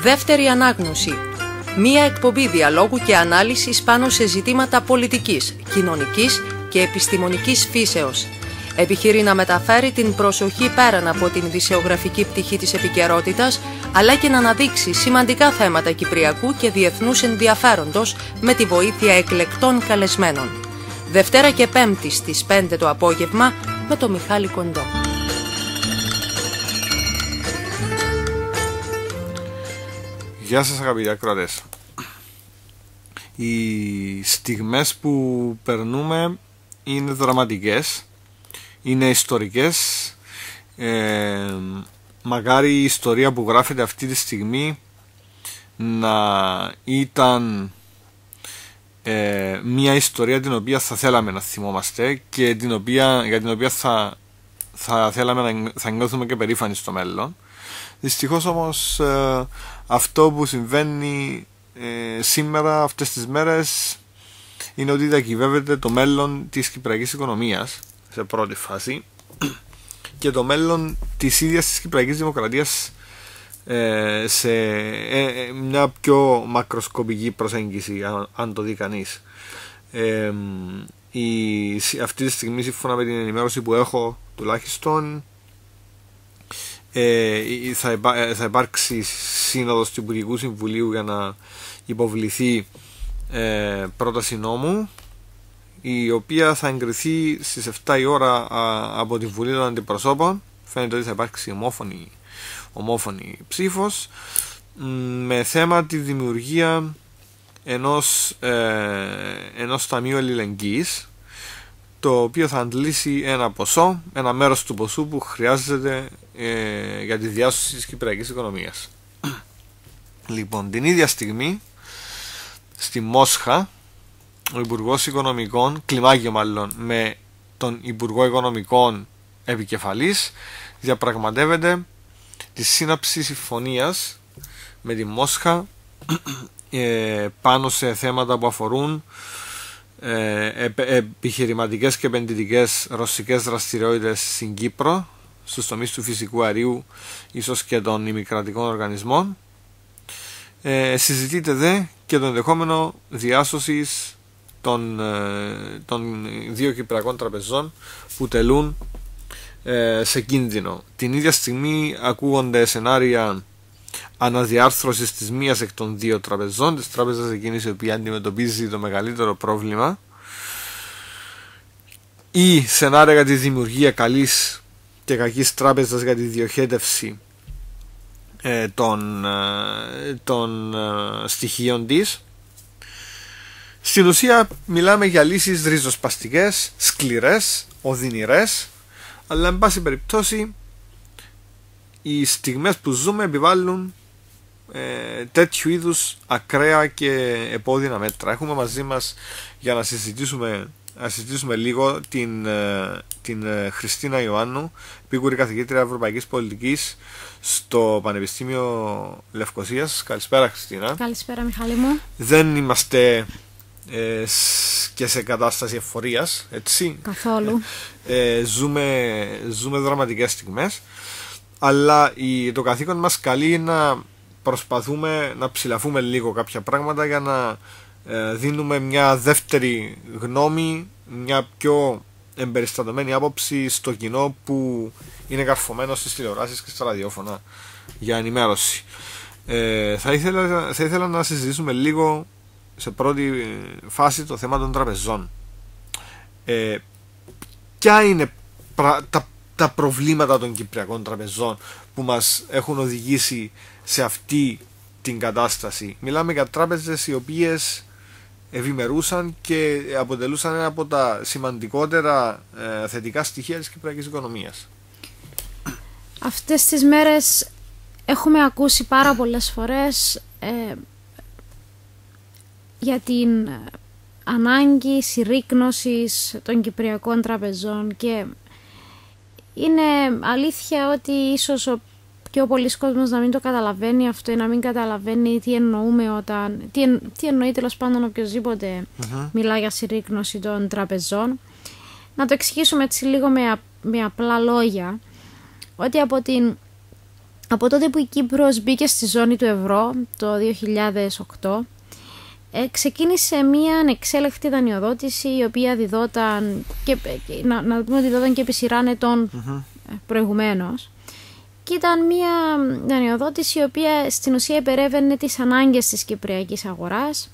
Δεύτερη ανάγνωση. Μία εκπομπή διαλόγου και ανάλυσης πάνω σε ζητήματα πολιτικής, κοινωνικής και επιστημονικής φύσεως. Επιχειρεί να μεταφέρει την προσοχή πέραν από την ειδησεογραφική πτυχή της επικαιρότητας, αλλά και να αναδείξει σημαντικά θέματα κυπριακού και διεθνούς ενδιαφέροντος με τη βοήθεια εκλεκτών καλεσμένων. Δευτέρα και Πέμπτη στις 5 το απόγευμα με τον Μιχάλη Κοντό. Γεια σας αγαπητοί ακροατές. Οι στιγμές που περνούμε είναι δραματικές, είναι ιστορικές. Μακάρι η ιστορία που γράφεται αυτή τη στιγμή να ήταν μια ιστορία την οποία θα θέλαμε να θυμόμαστε και για την οποία θα θέλαμε θα νιώθουμε και περήφανοι στο μέλλον. Δυστυχώς όμως αυτό που συμβαίνει σήμερα, αυτές τις μέρες, είναι ότι διακυβεύεται το μέλλον της κυπριακής οικονομίας σε πρώτη φάση και το μέλλον της ίδιας της κυπριακής δημοκρατίας σε μια πιο μακροσκοπική προσέγγιση, αν το δει κανείς. Αυτή τη στιγμή, σύμφωνα με την ενημέρωση που έχω τουλάχιστον, θα υπάρξει σύνοδος του Υπουργικού Συμβουλίου για να υποβληθεί πρόταση νόμου, η οποία θα εγκριθεί στις 7 η ώρα από τη Βουλή των Αντιπροσώπων. Φαίνεται ότι θα υπάρξει ομόφωνη ψήφος με θέμα τη δημιουργία ενός ταμείου αλληλεγγύης, το οποίο θα αντλήσει ένα μέρος του ποσού που χρειάζεται για τη διάσωση της κυπριακής οικονομίας. Λοιπόν, την ίδια στιγμή στη Μόσχα ο Υπουργός Οικονομικών, κλιμάκιο μάλλον, με τον Υπουργό Οικονομικών επικεφαλής, διαπραγματεύεται τη σύναψη συμφωνίας με τη Μόσχα πάνω σε θέματα που αφορούν επιχειρηματικές και επενδυτικές ρωσικές δραστηριότητες στην Κύπρο, στους τομείς του φυσικού αερίου, ίσως και των ημικρατικών οργανισμών. Συζητείται δε και το ενδεχόμενο διάσωσης των δύο κυπριακών τραπεζών που τελούν σε κίνδυνο. Την ίδια στιγμή ακούγονται σενάρια αναδιάρθρωσης της μίας εκ των δύο τραπεζών, της τράπεζας εκείνης η οποία αντιμετωπίζει το μεγαλύτερο πρόβλημα, ή σενάρια για τη δημιουργία καλής και κακής τράπεζας για τη διοχέτευση των στοιχείων της. Στην ουσία μιλάμε για λύσεις ριζοσπαστικές, σκληρές, οδυνηρές, αλλά εν πάση περιπτώσει οι στιγμές που ζούμε επιβάλλουν τέτοιου είδους ακραία και επώδυνα μέτρα. Έχουμε μαζί μας για να συζητήσουμε λίγο την Χριστίνα Ιωάννου, επίκουρη καθηγήτρια Ευρωπαϊκής Πολιτικής στο Πανεπιστήμιο Λευκωσίας. Καλησπέρα Χριστίνα. Καλησπέρα Μιχάλη μου. Δεν είμαστε και σε κατάσταση ευφορίας, έτσι. Καθόλου. Ζούμε δραματικές στιγμές, αλλά το καθήκον μας καλεί να προσπαθούμε να ψηλαφούμε λίγο κάποια πράγματα για να δίνουμε μια δεύτερη γνώμη, μια πιο εμπεριστατωμένη άποψη στο κοινό που είναι καρφωμένο στις τηλεοράσεις και στα ραδιόφωνα για ενημέρωση. Θα ήθελα να συζητήσουμε λίγο σε πρώτη φάση το θέμα των τραπεζών. Ποια είναι τα προβλήματα των κυπριακών τραπεζών που μας έχουν οδηγήσει σε αυτή την κατάσταση? Μιλάμε για τράπεζες οι οποίες ευημερούσαν και αποτελούσαν ένα από τα σημαντικότερα θετικά στοιχεία της κυπριακής οικονομίας. Αυτές τις μέρες έχουμε ακούσει πάρα πολλές φορές για την ανάγκη συρρίκνωσης των κυπριακών τραπεζών, και είναι αλήθεια ότι ίσως ο πιο πολλής κόσμος να μην το καταλαβαίνει αυτό ή να μην καταλαβαίνει τι εννοούμε τι εννοεί τέλος πάντων οποιοσδήποτε μιλά για συρρίκνωση των τραπεζών. Να το εξηγήσουμε έτσι λίγο με απλά λόγια, ότι από την Από τότε που η Κύπρος μπήκε στη ζώνη του ευρώ το 2008, ξεκίνησε μια ανεξέλεκτη δανειοδότηση, η οποία διδόταν και, να πούμε ότι διδόταν και επί σειράν ετών προηγουμένως. Και ήταν μια δανειοδότηση η οποία στην ουσία υπερεύαινε τις ανάγκες της κυπριακής αγοράς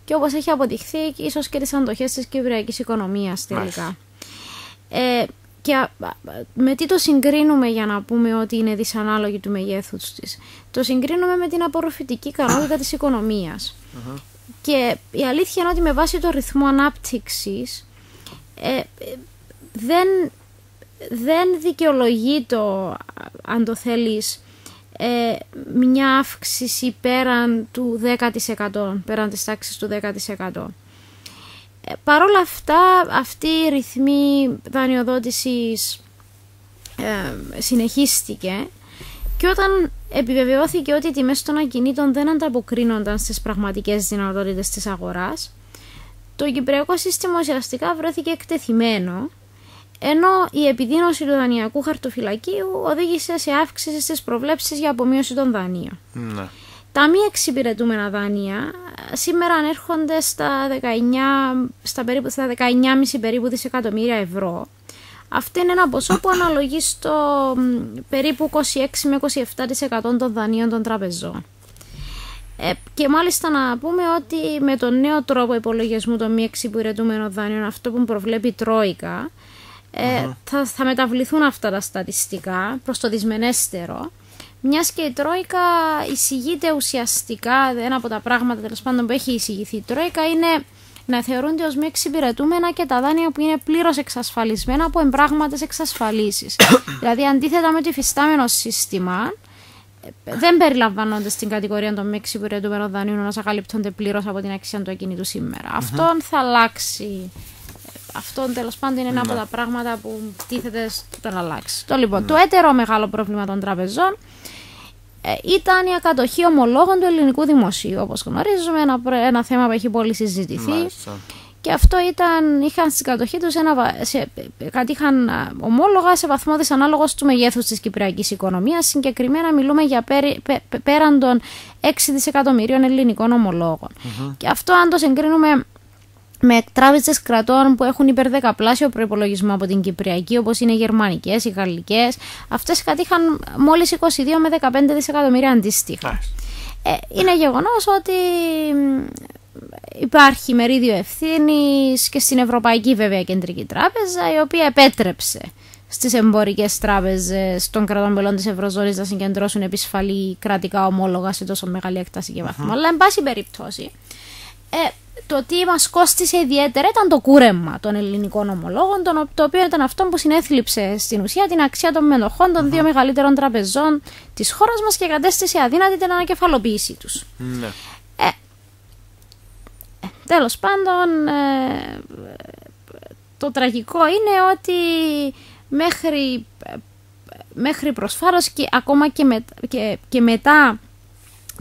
και όπως έχει αποδειχθεί ίσως και τις αντοχές της κυπριακής οικονομίας τελικά. Και με τι το συγκρίνουμε για να πούμε ότι είναι δυσανάλογη του μεγέθους της? Το συγκρίνουμε με την απορροφητική ικανότητα της οικονομίας. Και η αλήθεια είναι ότι με βάση το ρυθμό ανάπτυξης δεν δικαιολογεί το, αν το θέλεις, μια αύξηση πέραν του 10%, πέραν της τάξης του 10%. Παρ' όλα αυτά, αυτή η ρυθμή δανειοδότησης συνεχίστηκε και όταν επιβεβαιώθηκε ότι οι τιμές των ακινήτων δεν ανταποκρίνονταν στις πραγματικές δυνατότητες της αγοράς, το κυπριακό σύστημα ουσιαστικά βρέθηκε εκτεθειμένο, ενώ η επιδείνωση του δανειακού χαρτοφυλακίου οδήγησε σε αύξηση στις προβλέψεις για απομείωση των δανείων. Ναι. Τα μη εξυπηρετούμενα δάνεια σήμερα ανέρχονται στα 19,5 περίπου δισεκατομμύρια ευρώ. Αυτό είναι ένα ποσό που αναλογεί στο περίπου 26 με 27% των δανείων των τραπεζών. Και μάλιστα να πούμε ότι με τον νέο τρόπο υπολογισμού των μη εξυπηρετούμενων δάνειων, αυτό που προβλέπει η Τρόικα, θα μεταβληθούν αυτά τα στατιστικά προς το δυσμενέστερο, μιας και η Τρόικα εισηγείται ουσιαστικά, ένα από τα πράγματα τέλος πάντων που έχει εισηγηθεί η Τρόικα είναι να θεωρούνται ως μη εξυπηρετούμενα και τα δάνεια που είναι πλήρως εξασφαλισμένα από εμπράγματες εξασφαλίσεις. Δηλαδή αντίθετα με το υφιστάμενο σύστημα, δεν περιλαμβάνονται στην κατηγορία των μη εξυπηρετούμενων δανείων να καλύπτονται πλήρως από την αξία του ακινήτου σήμερα. Αυτό θα αλλάξει. Αυτό τέλος πάντων είναι ένα από τα πράγματα που τίθεται στο να αλλάξει. Το έτερο μεγάλο πρόβλημα των τραπεζών ήταν η ακατοχή ομολόγων του ελληνικού δημοσίου. Όπως γνωρίζουμε, ένα θέμα που έχει πολύ συζητηθεί. Και αυτό είχαν στην κατοχή τους κατήχαν ομόλογα σε βαθμό δυσανάλογος του μεγέθους της κυπριακής οικονομίας. Συγκεκριμένα μιλούμε για πέραν των 6 δισεκατομμυρίων ελληνικών ομολόγων. Και αυτό, αν το συγκρίνουμε με τράπεζες κρατών που έχουν υπερδεκαπλάσιο προϋπολογισμό από την κυπριακή, όπως είναι οι γερμανικές, οι γαλλικές, αυτές κατήχαν μόλις 22 με 15 δισεκατομμύρια αντίστοιχα. Είναι γεγονός ότι υπάρχει μερίδιο ευθύνης και στην Ευρωπαϊκή βέβαια Κεντρική Τράπεζα, η οποία επέτρεψε στις εμπορικές τράπεζες των κρατών μελών της Ευρωζώνης να συγκεντρώσουν επισφαλή κρατικά ομόλογα σε τόσο μεγάλη έκταση και βαθμό. Αλλά εν πάση περιπτώσει, το τι μας κόστισε ιδιαίτερα ήταν το κούρεμα των ελληνικών ομολόγων, το οποίο ήταν αυτό που συνέθλιψε στην ουσία την αξία των μετοχών των δύο μεγαλύτερων τραπεζών της χώρας μας και κατέστησε αδύνατη την ανακεφαλοποίησή τους. Τέλος πάντων, το τραγικό είναι ότι μέχρι προσφάρως και ακόμα και μετά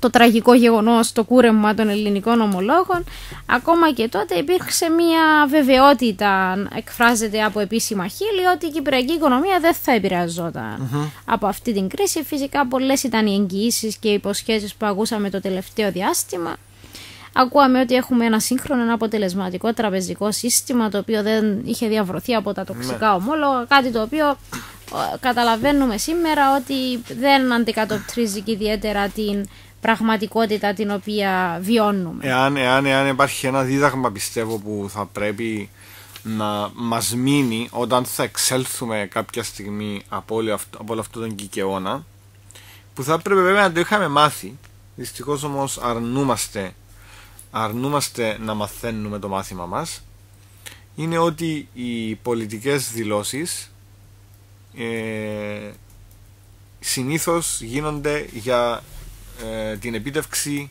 το τραγικό γεγονός, το κούρεμα των ελληνικών ομολόγων, ακόμα και τότε υπήρξε μια βεβαιότητα, εκφράζεται από επίσημα χείλη, ότι η κυπριακή οικονομία δεν θα επηρεαζόταν από αυτή την κρίση. Φυσικά πολλές ήταν οι εγγυήσεις και οι υποσχέσεις που ακούσαμε το τελευταίο διάστημα. Ακούαμε ότι έχουμε ένα σύγχρονο, ένα αποτελεσματικό τραπεζικό σύστημα, το οποίο δεν είχε διαβρωθεί από τα τοξικά ομόλογα, κάτι το οποίο καταλαβαίνουμε σήμερα ότι δεν αντικατοπτρίζει και ιδιαίτερα την πραγματικότητα την οποία βιώνουμε. Εάν υπάρχει ένα δίδαγμα, πιστεύω, που θα πρέπει να μας μείνει όταν θα εξέλθουμε κάποια στιγμή από όλο αυτό τον κικαιώνα, που θα πρέπει βέβαια να το είχαμε μάθει, δυστυχώς όμως αρνούμαστε να μαθαίνουμε το μάθημα μας, είναι ότι οι πολιτικές δηλώσεις συνήθως γίνονται για την επίτευξη,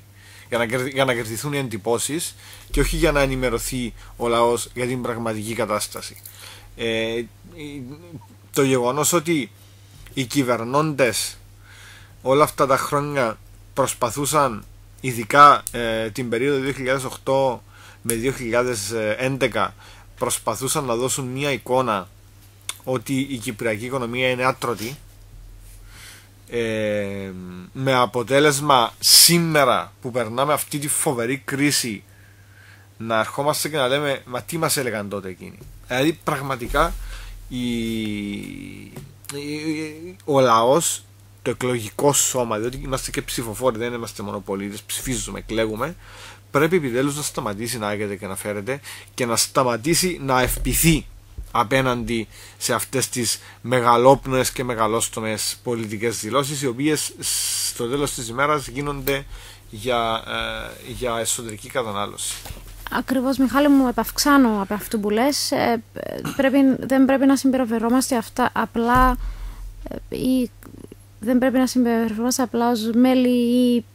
για να κερδιθούν οι εντυπώσεις και όχι για να ενημερωθεί ο λαός για την πραγματική κατάσταση. Το γεγονός ότι οι κυβερνώντες όλα αυτά τα χρόνια προσπαθούσαν, ειδικά την περίοδο 2008 με 2011, προσπαθούσαν να δώσουν μια εικόνα ότι η κυπριακή οικονομία είναι άτρωτη, με αποτέλεσμα σήμερα που περνάμε αυτή τη φοβερή κρίση να ερχόμαστε και να λέμε μα τι μας έλεγαν τότε εκείνοι. Δηλαδή πραγματικά ο λαός, το εκλογικό σώμα, διότι είμαστε και ψηφοφόροι, δεν είμαστε μόνο πολίτες, ψηφίζουμε, εκλέγουμε, πρέπει επιτέλους να σταματήσει να έγεται και να φέρεται και να σταματήσει να ευπηθεί απέναντι σε αυτές τις μεγαλόπνοες και μεγαλόστομες πολιτικές δηλώσεις, οι οποίες στο τέλος της ημέρας γίνονται για εσωτερική κατανάλωση. Ακριβώς, Μιχάλη μου, επαυξάνω από αυτό που λες. Δεν πρέπει να συμπεριφερόμαστε αυτά απλά ή δεν πρέπει να συμπεριφερόμαστε απλά ως μέλη ή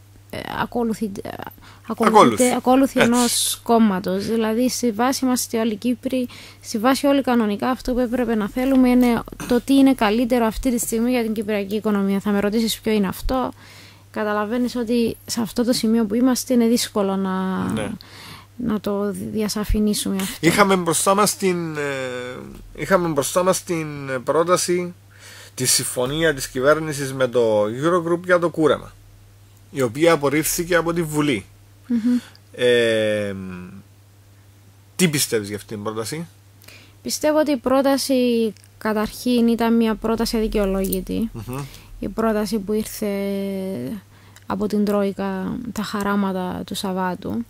ακόλουθοι ενός κόμματος. Δηλαδή, στη βάση είμαστε όλοι Κύπροι, στη βάση όλοι κανονικά αυτό που έπρεπε να θέλουμε είναι το τι είναι καλύτερο αυτή τη στιγμή για την κυπριακή οικονομία. Θα με ρωτήσεις ποιο είναι αυτό. Καταλαβαίνεις ότι σε αυτό το σημείο που είμαστε είναι δύσκολο να το διασαφηνίσουμε αυτό. Είχαμε μπροστά μας την πρόταση τη συμφωνία της κυβέρνησης με το Eurogroup για το κούρεμα, η οποία απορρίφθηκε από τη Βουλή. Τι πιστεύεις για αυτή την πρόταση? Πιστεύω ότι η πρόταση καταρχήν ήταν μια πρόταση αδικαιολόγητη. Η πρόταση που ήρθε από την Τρόικα, τα χαράματα του Σαββάτου.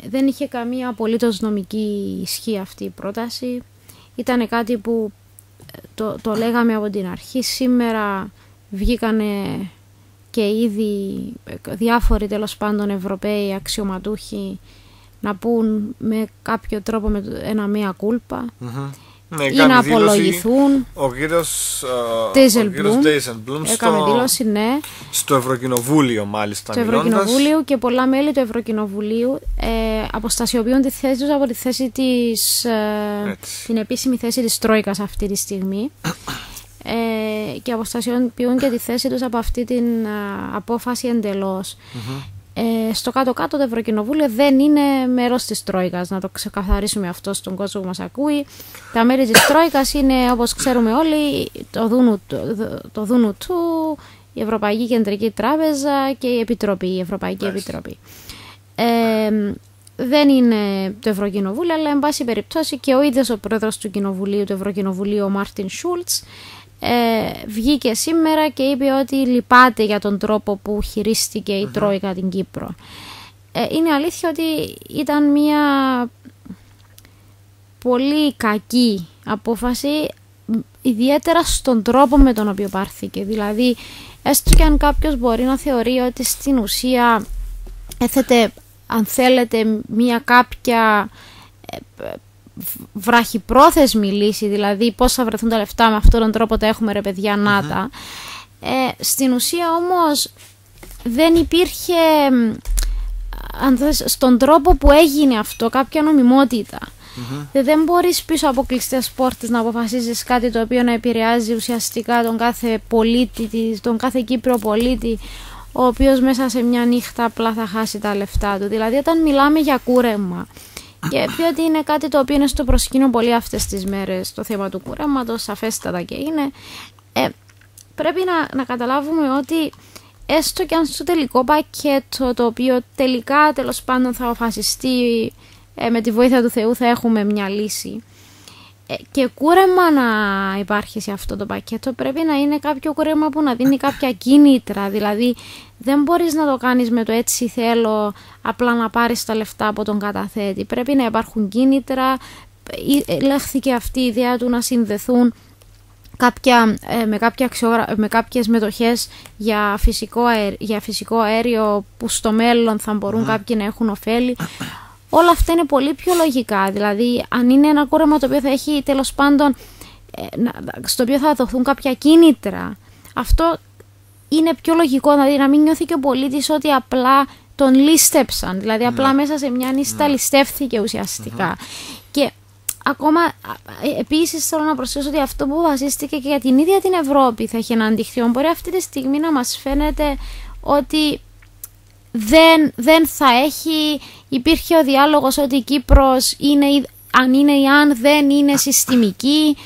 Δεν είχε καμία απολύτως νομική ισχύ αυτή η πρόταση. Ήταν κάτι που το λέγαμε από την αρχή. Σήμερα βγήκανε και ήδη διάφοροι τέλος πάντων Ευρωπαίοι αξιωματούχοι να πούν με κάποιο τρόπο ένα μία κούλπα ή να απολογηθούν. Ο κύριος Dijsselbloem έκανε δήλωση, ναι. Στο Ευρωκοινοβούλιο μάλιστα. Στο Ευρωκοινοβούλιο και πολλά μέλη του Ευρωκοινοβουλίου αποστασιοποιούν τη θέση τους από τη θέση την επίσημη θέση της Τρόικας αυτή τη στιγμή και αποστασιοποιούν και τη θέση τους από αυτή την απόφαση εντελώς. Στο κάτω-κάτω το Ευρωκοινοβούλιο δεν είναι μέρος της Τρόικας, να το ξεκαθαρίσουμε αυτό στον κόσμο που μας ακούει. Τα μέλη της Τρόικας είναι, όπως ξέρουμε όλοι, το Δούνου του, η Ευρωπαϊκή Κεντρική Τράπεζα και η Ευρωπαϊκή Επιτροπή. Δεν είναι το Ευρωκοινοβούλιο, αλλά εν πάση περιπτώσει και ο ίδιος ο πρόεδρος του Ευρωκοινοβουλίου, ο Μάρτιν Σούλτς, βγήκε σήμερα και είπε ότι λυπάται για τον τρόπο που χειρίστηκε η Τρόικα την Κύπρο. Είναι αλήθεια ότι ήταν μια πολύ κακή απόφαση, ιδιαίτερα στον τρόπο με τον οποίο πάρθηκε. Δηλαδή, έστω και αν κάποιος μπορεί να θεωρεί ότι στην ουσία έθετε, αν θέλετε, μια κάποια βραχυπρόθεσμη λύση, δηλαδή πώς θα βρεθούν τα λεφτά, με αυτόν τον τρόπο τα έχουμε ρε παιδιά, νάτα. Στην ουσία όμως δεν υπήρχε στον τρόπο που έγινε αυτό κάποια νομιμότητα. Δεν μπορείς πίσω από κλειστές πόρτες να αποφασίζεις κάτι το οποίο να επηρεάζει ουσιαστικά τον κάθε πολίτη, τον κάθε Κύπριο πολίτη, ο οποίος μέσα σε μια νύχτα απλά θα χάσει τα λεφτά του. Δηλαδή όταν μιλάμε για κούρεμα, και διότι είναι κάτι το οποίο είναι στο προσκήνιο πολύ αυτές τις μέρες, το θέμα του κουρέματος, σαφέστατα και είναι, πρέπει να καταλάβουμε ότι έστω και αν στο τελικό πακέτο, το οποίο τελικά τέλος πάντων θα αποφασιστεί με τη βοήθεια του Θεού, θα έχουμε μια λύση, και κούρεμα να υπάρχει σε αυτό το πακέτο, πρέπει να είναι κάποιο κούρεμα που να δίνει κάποια κίνητρα. Δηλαδή δεν μπορείς να το κάνεις με το έτσι θέλω, απλά να πάρεις τα λεφτά από τον καταθέτη. Πρέπει να υπάρχουν κίνητρα. Λέχθηκε αυτή η ιδέα του να συνδεθούν με κάποιες μετοχές για φυσικό αέριο που στο μέλλον θα μπορούν κάποιοι να έχουν ωφέλη. Όλα αυτά είναι πολύ πιο λογικά. Δηλαδή, αν είναι ένα κούρεμα το οποίο θα έχει τέλος πάντων, στο οποίο θα δοθούν κάποια κίνητρα, αυτό είναι πιο λογικό. Δηλαδή, να μην νιώθει και ο πολίτης ότι απλά τον λίστεψαν. Δηλαδή, απλά μέσα σε μια νύστα ληστεύθηκε ουσιαστικά. Και ακόμα, επίσης, θέλω να προσθέσω ότι αυτό που βασίστηκε και για την ίδια την Ευρώπη θα έχει ένα αντιχτύο. Μπορεί αυτή τη στιγμή να μας φαίνεται ότι δεν θα έχει. Υπήρχε ο διάλογος ότι η Κύπρος είναι, αν δεν είναι συστημική.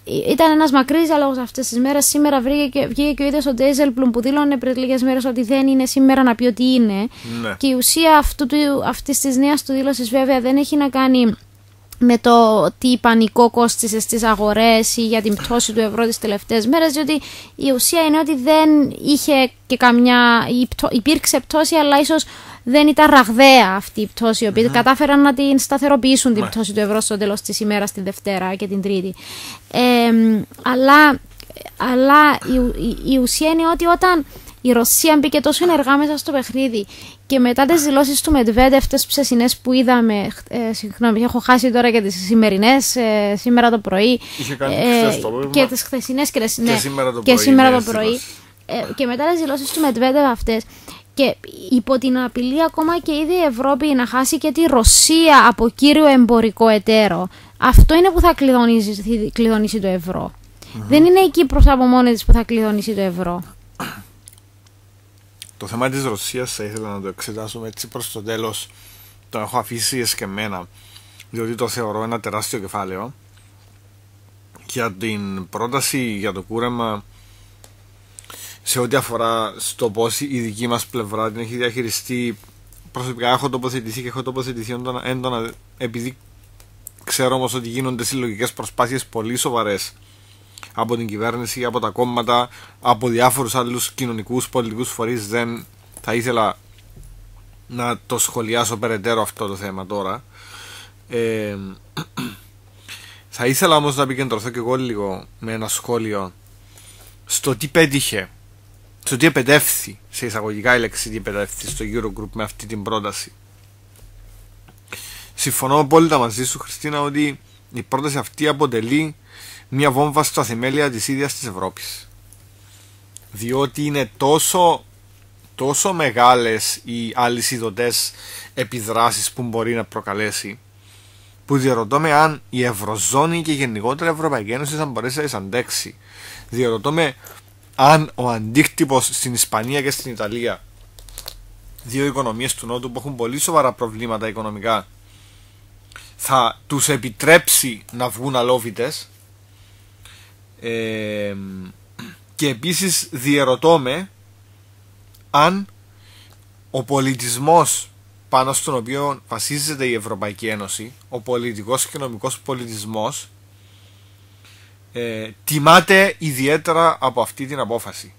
ήταν ένας μακρύς διάλογος αυτές τις μέρες. Σήμερα βγήκε και ο ίδιος ο Ντέιζελμπλουμ που δήλωνε πριν λίγες μέρες ότι δεν είναι σήμερα να πει ότι είναι. Ναι. Και η ουσία αυτής της νέας του δήλωσης βέβαια δεν έχει να κάνει με το τι πανικό κόστισε στις αγορές ή για την πτώση του ευρώ τις τελευταίες μέρες, διότι η ουσία είναι ότι δεν είχε και υπήρξε πτώση, αλλά ίσως δεν ήταν ραγδαία αυτή η πτώση, οι οποίοι κατάφεραν να την σταθεροποιήσουν την πτώση του ευρώ στο τέλος της ημέρας, την Δευτέρα και την Τρίτη. Αλλά η ουσία είναι ότι όταν η Ρωσία μπήκε τόσο ενεργά μέσα στο παιχνίδι και μετά τις δηλώσεις του Μετβέντεφ, αυτές ψεσινές που είδαμε, συγγνώμη, έχω χάσει τώρα και τις σημερινές, σήμερα το πρωί, και τις χθεσινές και σήμερα το πρωί, και μετά τις δηλώσεις του Μετβέντεφ αυτές, και υπό την απειλή ακόμα και ήδη η Ευρώπη να χάσει και τη Ρωσία από κύριο εμπορικό εταίρο, αυτό είναι που θα κλειδονίσει το ευρώ. Δεν είναι η Κύπρος από μόνη της που θα κλειδονίσει το ευρώ. Το θέμα της Ρωσίας θα ήθελα να το εξετάσουμε έτσι προς το τέλος. Το έχω αφήσει εσκεμμένα, διότι το θεωρώ ένα τεράστιο κεφάλαιο. Για την πρόταση για το κούρεμα, σε ό,τι αφορά στο πώς η δική μας πλευρά την έχει διαχειριστεί, προσωπικά έχω τοποθετηθεί και έχω τοποθετηθεί έντονα, επειδή ξέρω όμως ότι γίνονται συλλογικές προσπάθειες πολύ σοβαρές από την κυβέρνηση, από τα κόμματα, από διάφορους άλλους κοινωνικούς, πολιτικούς φορείς. Δεν θα ήθελα να το σχολιάσω περαιτέρω αυτό το θέμα τώρα. Θα ήθελα όμως να επικεντρωθώ και εγώ λίγο με ένα σχόλιο στο τι πέτυχε, στο τι επετεύθη, σε εισαγωγικά η λέξη τι επετεύθη στο Eurogroup με αυτή την πρόταση. Συμφωνώ απόλυτα μαζί σου, Χριστίνα, ότι η πρόταση αυτή αποτελεί μια βόμβα στα θεμέλια της ίδιας της Ευρώπης, διότι είναι τόσο μεγάλες οι αλυσιδωτές επιδράσεις που μπορεί να προκαλέσει, που διαρωτώ με αν η Ευρωζώνη και γενικότερα η Ευρωπαϊκή Ένωση θα μπορέσει να τις αντέξει. Διαρωτώ με αν ο αντίκτυπος στην Ισπανία και στην Ιταλία, δύο οικονομίες του Νότου που έχουν πολύ σοβαρά προβλήματα οικονομικά, θα τους επιτρέψει να βγουν αλόβητες. Και επίσης διερωτώ με αν ο πολιτισμός πάνω στον οποίο βασίζεται η Ευρωπαϊκή Ένωση, ο πολιτικός και νομικός πολιτισμός, τιμάται ιδιαίτερα από αυτή την απόφαση.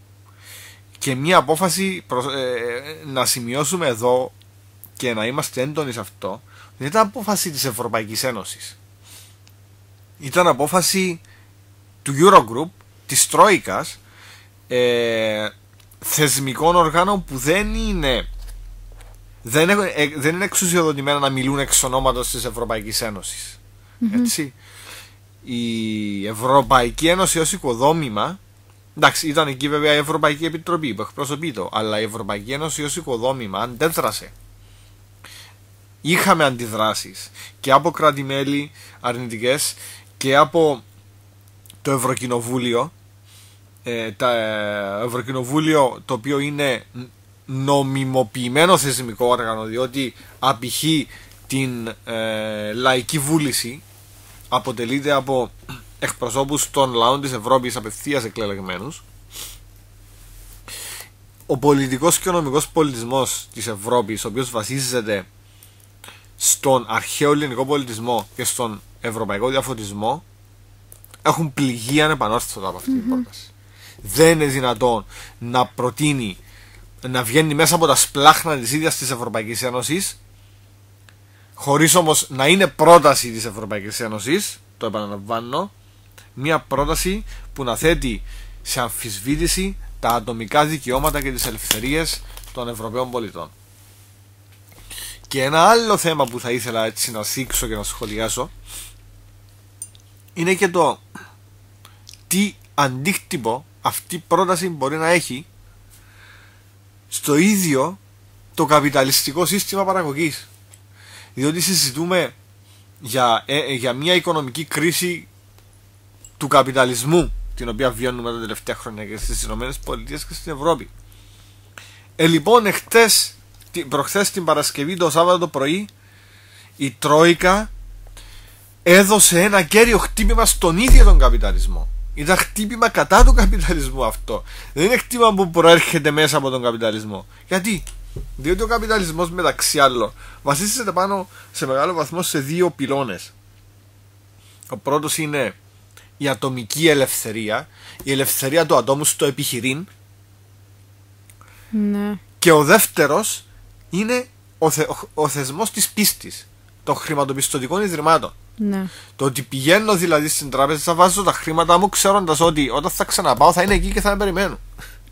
Και μια απόφαση να σημειώσουμε εδώ και να είμαστε έντονοι σε αυτό, δεν ήταν απόφαση της Ευρωπαϊκής Ένωσης, ήταν απόφαση του Eurogroup, της Τρόικας, θεσμικών οργάνων που δεν είναι εξουσιοδοτημένα να μιλούν εξ ονόματος της Ευρωπαϊκής Ένωσης. Έτσι. Η Ευρωπαϊκή Ένωση ως οικοδόμημα, εντάξει, ήταν εκεί βέβαια η Ευρωπαϊκή Επιτροπή που εκπροσωπεί το, αλλά η Ευρωπαϊκή Ένωση ως οικοδόμημα αντέδρασε. Είχαμε αντιδράσεις και από κράτη-μέλη αρνητικές και από το Ευρωκοινοβούλιο, Ευρωκοινοβούλιο το οποίο είναι νομιμοποιημένο θεσμικό όργανο, διότι απηχεί την λαϊκή βούληση, αποτελείται από εκπροσώπους των λαών της Ευρώπης απευθείας εκλεγμένους. Ο πολιτικός και ο νομικός πολιτισμός της Ευρώπης, ο οποίος βασίζεται στον αρχαίο ελληνικό πολιτισμό και στον ευρωπαϊκό διαφωτισμό, έχουν πληγεί ανεπανόρθωτα από αυτή την πρόταση. Δεν είναι δυνατόν να προτείνει να βγαίνει μέσα από τα σπλάχνα της ίδιας της Ευρωπαϊκής Ένωσης, χωρίς όμως να είναι πρόταση της Ευρωπαϊκής Ένωσης, το επαναλαμβάνω, μια πρόταση που να θέτει σε αμφισβήτηση τα ατομικά δικαιώματα και τις ελευθερίες των Ευρωπαίων πολιτών. Και ένα άλλο θέμα που θα ήθελα έτσι να θίξω και να σχολιάσω είναι και το τι αντίκτυπο αυτή η πρόταση μπορεί να έχει στο ίδιο το καπιταλιστικό σύστημα παραγωγής. Διότι συζητούμε για μια οικονομική κρίση του καπιταλισμού, την οποία βιώνουμε τα τελευταία χρόνια και στις ΗΠΑ και στην Ευρώπη. Λοιπόν, προχθές την Παρασκευή, το Σάββατο το πρωί, η Τρόικα έδωσε ένα κέριο χτύπημα στον ίδιο τον καπιταλισμό. Ήταν χτύπημα κατά του καπιταλισμού αυτό. Δεν είναι χτύπημα που προέρχεται μέσα από τον καπιταλισμό. Γιατί? Διότι ο καπιταλισμός, μεταξύ άλλων, βασίζεται πάνω σε μεγάλο βαθμό σε δύο πυλώνες. Ο πρώτος είναι η ατομική ελευθερία, η ελευθερία του ατόμου στο επιχειρήν. Ναι. Και ο δεύτερος είναι ο θεσμός της πίστης των χρηματοπιστωτικών ιδρυμάτων. Ναι. Το ότι πηγαίνω δηλαδή στην τράπεζα, θα βάζω τα χρήματα μου ξέροντας ότι όταν θα ξαναπάω θα είναι εκεί και θα με περιμένουν.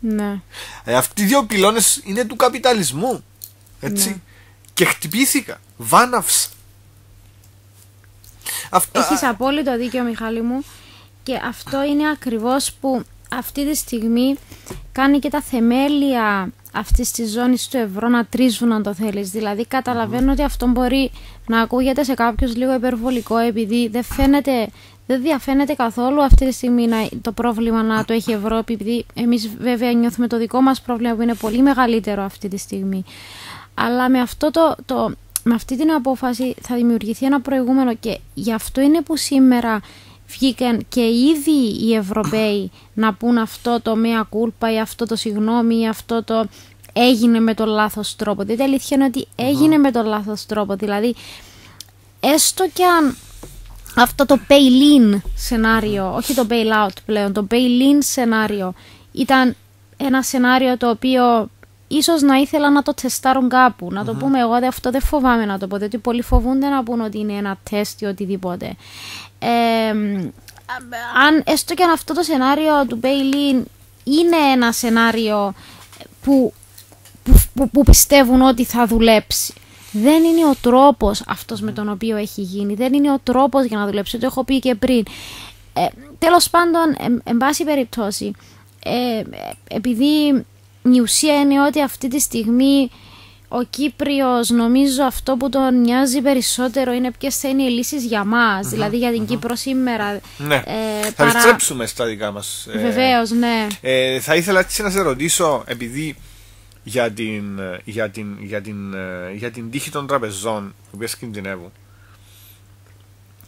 Ναι. Αυτοί οι δύο πυλώνες είναι του καπιταλισμού. Έτσι. Ναι. Και χτυπήθηκα. Βάναυσα. Έχεις απόλυτο δίκιο, Μιχάλη μου. Και αυτό είναι ακριβώς που αυτή τη στιγμή κάνει και τα θεμέλια αυτής της ζώνης του ευρώ να τρίζουν, αν το θέλεις. Δηλαδή καταλαβαίνω ότι αυτό μπορεί να ακούγεται σε κάποιους λίγο υπερβολικό, επειδή δεν διαφαίνεται καθόλου αυτή τη στιγμή το πρόβλημα να το έχει η Ευρώπη, επειδή εμείς βέβαια νιώθουμε το δικό μας πρόβλημα που είναι πολύ μεγαλύτερο αυτή τη στιγμή. Αλλά με αυτή την απόφαση θα δημιουργηθεί ένα προηγούμενο, και γι' αυτό είναι που σήμερα βγήκαν και ήδη οι Ευρωπαίοι να πούν αυτό το mea culpa ή αυτό το συγγνώμη ή αυτό το έγινε με τον λάθος τρόπο. Δηλαδή η αλήθεια είναι ότι έγινε με τον λάθος τρόπο. Δηλαδή έστω κι αν αυτό το bail-in σενάριο, όχι το bail-out πλέον, το bail-in σενάριο ήταν ένα σενάριο το οποίο ίσως να ήθελα να το τεστάρουν κάπου. Να το πούμε, εγώ αυτό δεν φοβάμαι να το πω, διότι πολλοί φοβούνται να πούν ότι είναι ένα τεστ ή οτιδήποτε. Αν έστω και αν αυτό το σενάριο του bail-in είναι ένα σενάριο που πιστεύουν ότι θα δουλέψει, δεν είναι ο τρόπος αυτός με τον οποίο έχει γίνει, δεν είναι ο τρόπος για να δουλέψει, το έχω πει και πριν. Τέλος πάντων, εν πάση περιπτώσει, επειδή η ουσία είναι ότι αυτή τη στιγμή ο Κύπριος, νομίζω αυτό που τον νοιάζει περισσότερο είναι ποιες θα είναι οι λύσεις για μας, δηλαδή για την Κύπρο σήμερα. Ναι, θα επιστρέψουμε στα δικά μας. Βεβαίως, ναι. Θα ήθελα έτσι να σε ρωτήσω, επειδή για την τύχη των τραπεζών, οι οποίες κινδυνεύουν,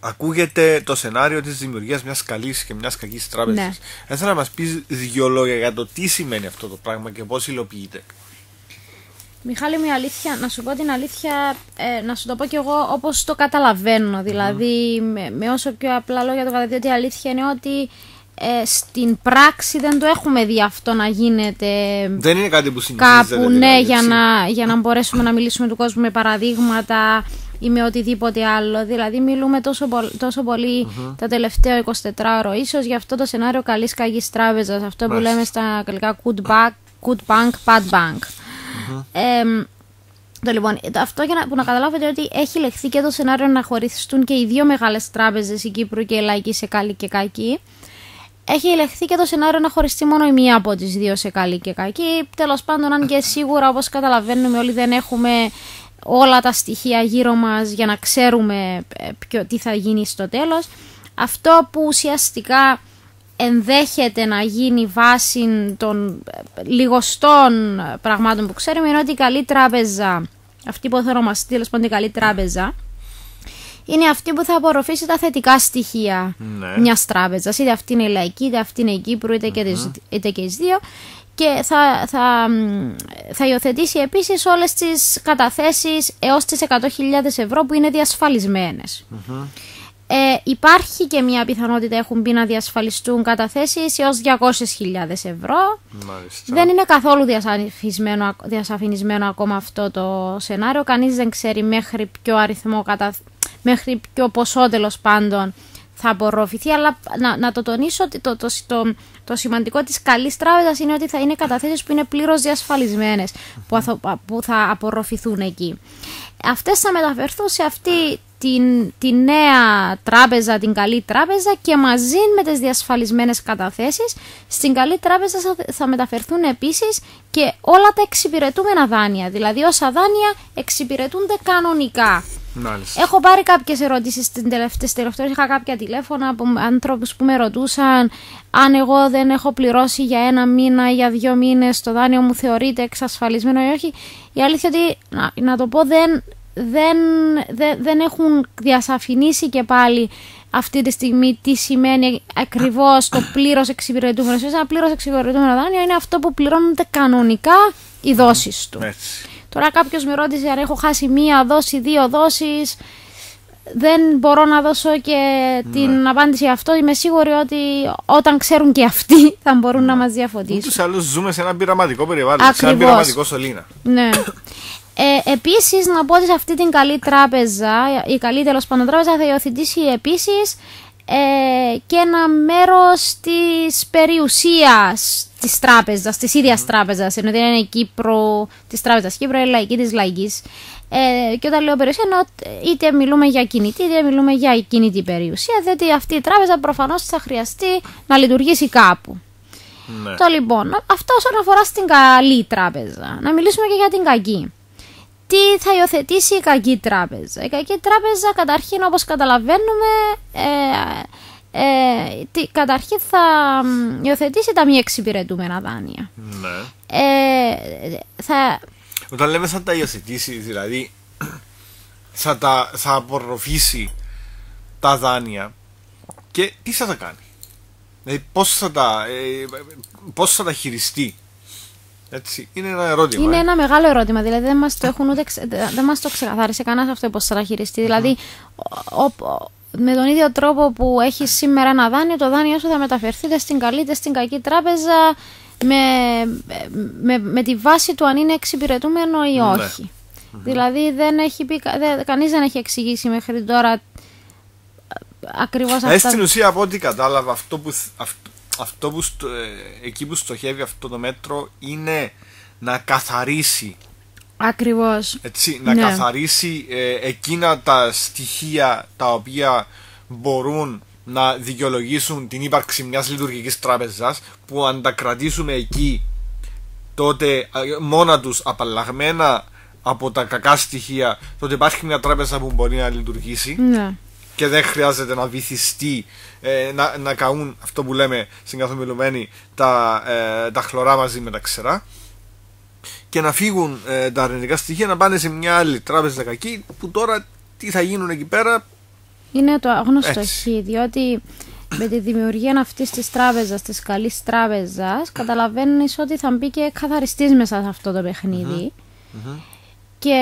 ακούγεται το σενάριο της δημιουργίας μιας καλής και μιας κακής τράπεζας. Ναι. Θέλω να μας πεις δύο λόγια για το τι σημαίνει αυτό το πράγμα και πώς υλοποιείται. Μιχάλη μου, η αλήθεια, να σου πω την αλήθεια, να σου το πω κι εγώ όπως το καταλαβαίνω. Δηλαδή, με όσο πιο απλά λόγια το καταλαβαίνω, ότι η αλήθεια είναι ότι στην πράξη δεν το έχουμε δει αυτό να γίνεται. Δεν είναι κάτι που συνηθίζεται κάπου, ναι, για να μπορέσουμε να μιλήσουμε του κόσμου με παραδείγματα ή με οτιδήποτε άλλο. Δηλαδή, μιλούμε τόσο πολύ τα τελευταία 24 ώρο, ίσως για αυτό το σενάριο καλής κακής τράπεζας, αυτό που λέμε στα αγγλικά good bank, bad bank. Λοιπόν, αυτό για να καταλάβετε ότι έχει λεχθεί και το σενάριο να χωριστούν και οι δύο μεγάλες τράπεζες, η Κύπρου και η Λαϊκή, σε καλή και κακή. Έχει ελεγχθεί και το σενάριο να χωριστεί μόνο η μία από τις δύο σε καλή και κακή. Τέλος πάντων, αν και σίγουρα, όπως καταλαβαίνουμε όλοι, δεν έχουμε όλα τα στοιχεία γύρω μας για να ξέρουμε τι θα γίνει στο τέλος. Αυτό που ουσιαστικά ενδέχεται να γίνει βάση των λιγοστών πραγμάτων που ξέρουμε είναι ότι η καλή τράπεζα, αυτή που θα ονομαστεί τέλος πάντων η καλή τράπεζα, είναι αυτή που θα απορροφήσει τα θετικά στοιχεία μιας τράπεζας. Είτε αυτή είναι η Λαϊκή, είτε αυτή είναι η Κύπρου, είτε και τις δύο. Και θα υιοθετήσει επίσης όλες τις καταθέσεις έως τις 100.000 ευρώ που είναι διασφαλισμένες. Υπάρχει και μια πιθανότητα, έχουν πει, να διασφαλιστούν καταθέσεις έως 200.000 ευρώ. Μάλιστα. Δεν είναι καθόλου διασαφηνισμένο ακόμα αυτό το σενάριο. Κανείς δεν ξέρει μέχρι μέχρι ποιο ποσό, τέλος πάντων, θα απορροφηθεί. Αλλά να το τονίσω ότι το σημαντικό της καλής τράπεζας είναι ότι θα είναι καταθέσεις που είναι πλήρως διασφαλισμένες, που θα απορροφηθούν εκεί. Αυτές θα μεταφερθούν σε αυτή τη νέα τράπεζα, την καλή τράπεζα, και μαζί με τις διασφαλισμένες καταθέσεις στην καλή τράπεζα θα μεταφερθούν επίσης και όλα τα εξυπηρετούμενα δάνεια. Δηλαδή όσα δάνεια εξυπηρετούνται κανονικά. Μάλιστα. Έχω πάρει κάποιες ερωτήσεις τελευταίες, είχα κάποια τηλέφωνα από άνθρωπους που με ρωτούσαν αν εγώ δεν έχω πληρώσει για 1 μήνα ή για 2 μήνες το δάνειο μου θεωρείται εξασφαλισμένο ή όχι. Η αλήθεια ότι, να το πω, δεν έχουν διασαφηνίσει και πάλι αυτή τη στιγμή τι σημαίνει ακριβώς το πλήρως εξυπηρετούμενο. Ένα πλήρως εξυπηρετούμενο δάνειο είναι αυτό που πληρώνονται κανονικά οι δόσεις του. Έτσι. Τώρα κάποιος με ρώτησε αν έχω χάσει 1 δόση, 2 δόσεις. Δεν μπορώ να δώσω και την απάντηση αυτό. Είμαι σίγουρη ότι όταν ξέρουν και αυτοί θα μπορούν να μας διαφωτίσουν. Ούτως ή άλλως ζούμε σε ένα πειραματικό περιβάλλον, σε ένα πειραματικό σωλήνα. Ναι. Επίσης να πω ότι σε αυτή την καλή τράπεζα, η καλή τέλος πάντων τράπεζα θα υιοθετήσει επίσης και ένα μέρος της περιουσίας της τράπεζας, της ίδιας τράπεζας, ενώ δεν είναι Κύπρο της τράπεζας Κύπρο, είναι λαϊκή της λαϊκής. Και όταν λέω περιουσία, εννοώ είτε μιλούμε για κινητή, είτε μιλούμε για κινητή περιουσία, διότι αυτή η τράπεζα προφανώς θα χρειαστεί να λειτουργήσει κάπου. Ναι. Το λοιπόν, αυτό όσον αφορά στην καλή τράπεζα. Να μιλήσουμε και για την κακή. Τι θα υιοθετήσει η κακή τράπεζα? Η κακή τράπεζα, καταρχήν, όπως καταλαβαίνουμε, καταρχήν θα υιοθετήσει τα μη εξυπηρετούμενα δάνεια. Ναι. Θα... Όταν λέμε θα τα υιοθετήσει, δηλαδή θα απορροφήσει τα δάνεια, και τι θα τα κάνει? Δηλαδή πώς θα τα χειριστεί? Έτσι, είναι ένα ερώτημα. Είναι ένα μεγάλο ερώτημα. Δηλαδή δεν μας το ξεκαθάρισε κανένας αυτό πώς θα τα χειριστεί. Δηλαδή με τον ίδιο τρόπο που έχει σήμερα ένα δάνειο, το δάνειο σου θα μεταφερθεί είτε στην καλή είτε στην κακή τράπεζα με τη βάση του αν είναι εξυπηρετούμενο ή όχι. Δηλαδή κανείς δεν έχει εξηγήσει μέχρι τώρα ακριβώς αυτά. Στην ουσία, από ό,τι κατάλαβα, εκεί που στοχεύει αυτό το μέτρο είναι να καθαρίσει. Ακριβώς. Έτσι, να καθαρίσει εκείνα τα στοιχεία τα οποία μπορούν να δικαιολογήσουν την ύπαρξη μιας λειτουργικής τράπεζας, που αν τα κρατήσουμε εκεί, τότε μόνα τους απαλλαγμένα από τα κακά στοιχεία, τότε υπάρχει μια τράπεζα που μπορεί να λειτουργήσει. Ναι. Και δεν χρειάζεται να βυθιστεί, να καούν, αυτό που λέμε στην καθομιλουμένη, τα χλωρά μαζί με τα ξερά, και να φύγουν τα αρνητικά στοιχεία, να πάνε σε μια άλλη τράπεζα κακή, που τώρα τι θα γίνουν εκεί πέρα είναι το άγνωστο χ, διότι με τη δημιουργία αυτής της τράπεζας, της καλής τράπεζας, καταλαβαίνεις ότι θα μπει και καθαριστής μέσα σε αυτό το παιχνίδι. Και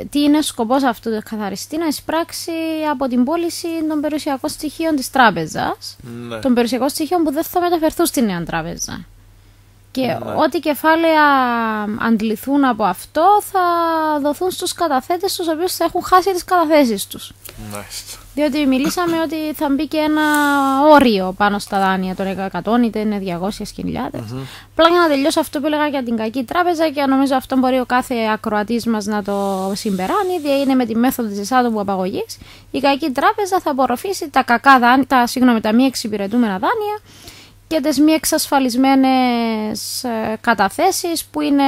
τι είναι ο σκοπός αυτού του καθαριστή? Να εισπράξει από την πώληση των περιουσιακών στοιχείων της τράπεζας, των περιουσιακών στοιχείων που δεν θα μεταφερθούν στην νέα τράπεζα. Και ό,τι κεφάλαια αντληθούν από αυτό θα δοθούν στους καταθέτες, τους οποίους θα έχουν χάσει τις καταθέσεις τους. Διότι μιλήσαμε ότι θα μπει και ένα όριο πάνω στα δάνεια των 100, είτε είναι 200.000. Απλά για να τελειώσω αυτό που έλεγα για την κακή τράπεζα, και νομίζω αυτό μπορεί ο κάθε ακροατής μας να το συμπεράνει, είναι με τη μέθοδο της άτομου απαγωγής. Η κακή τράπεζα θα απορροφήσει τα μη εξυπηρετούμενα δάνεια και τις μη εξασφαλισμένες καταθέσεις που είναι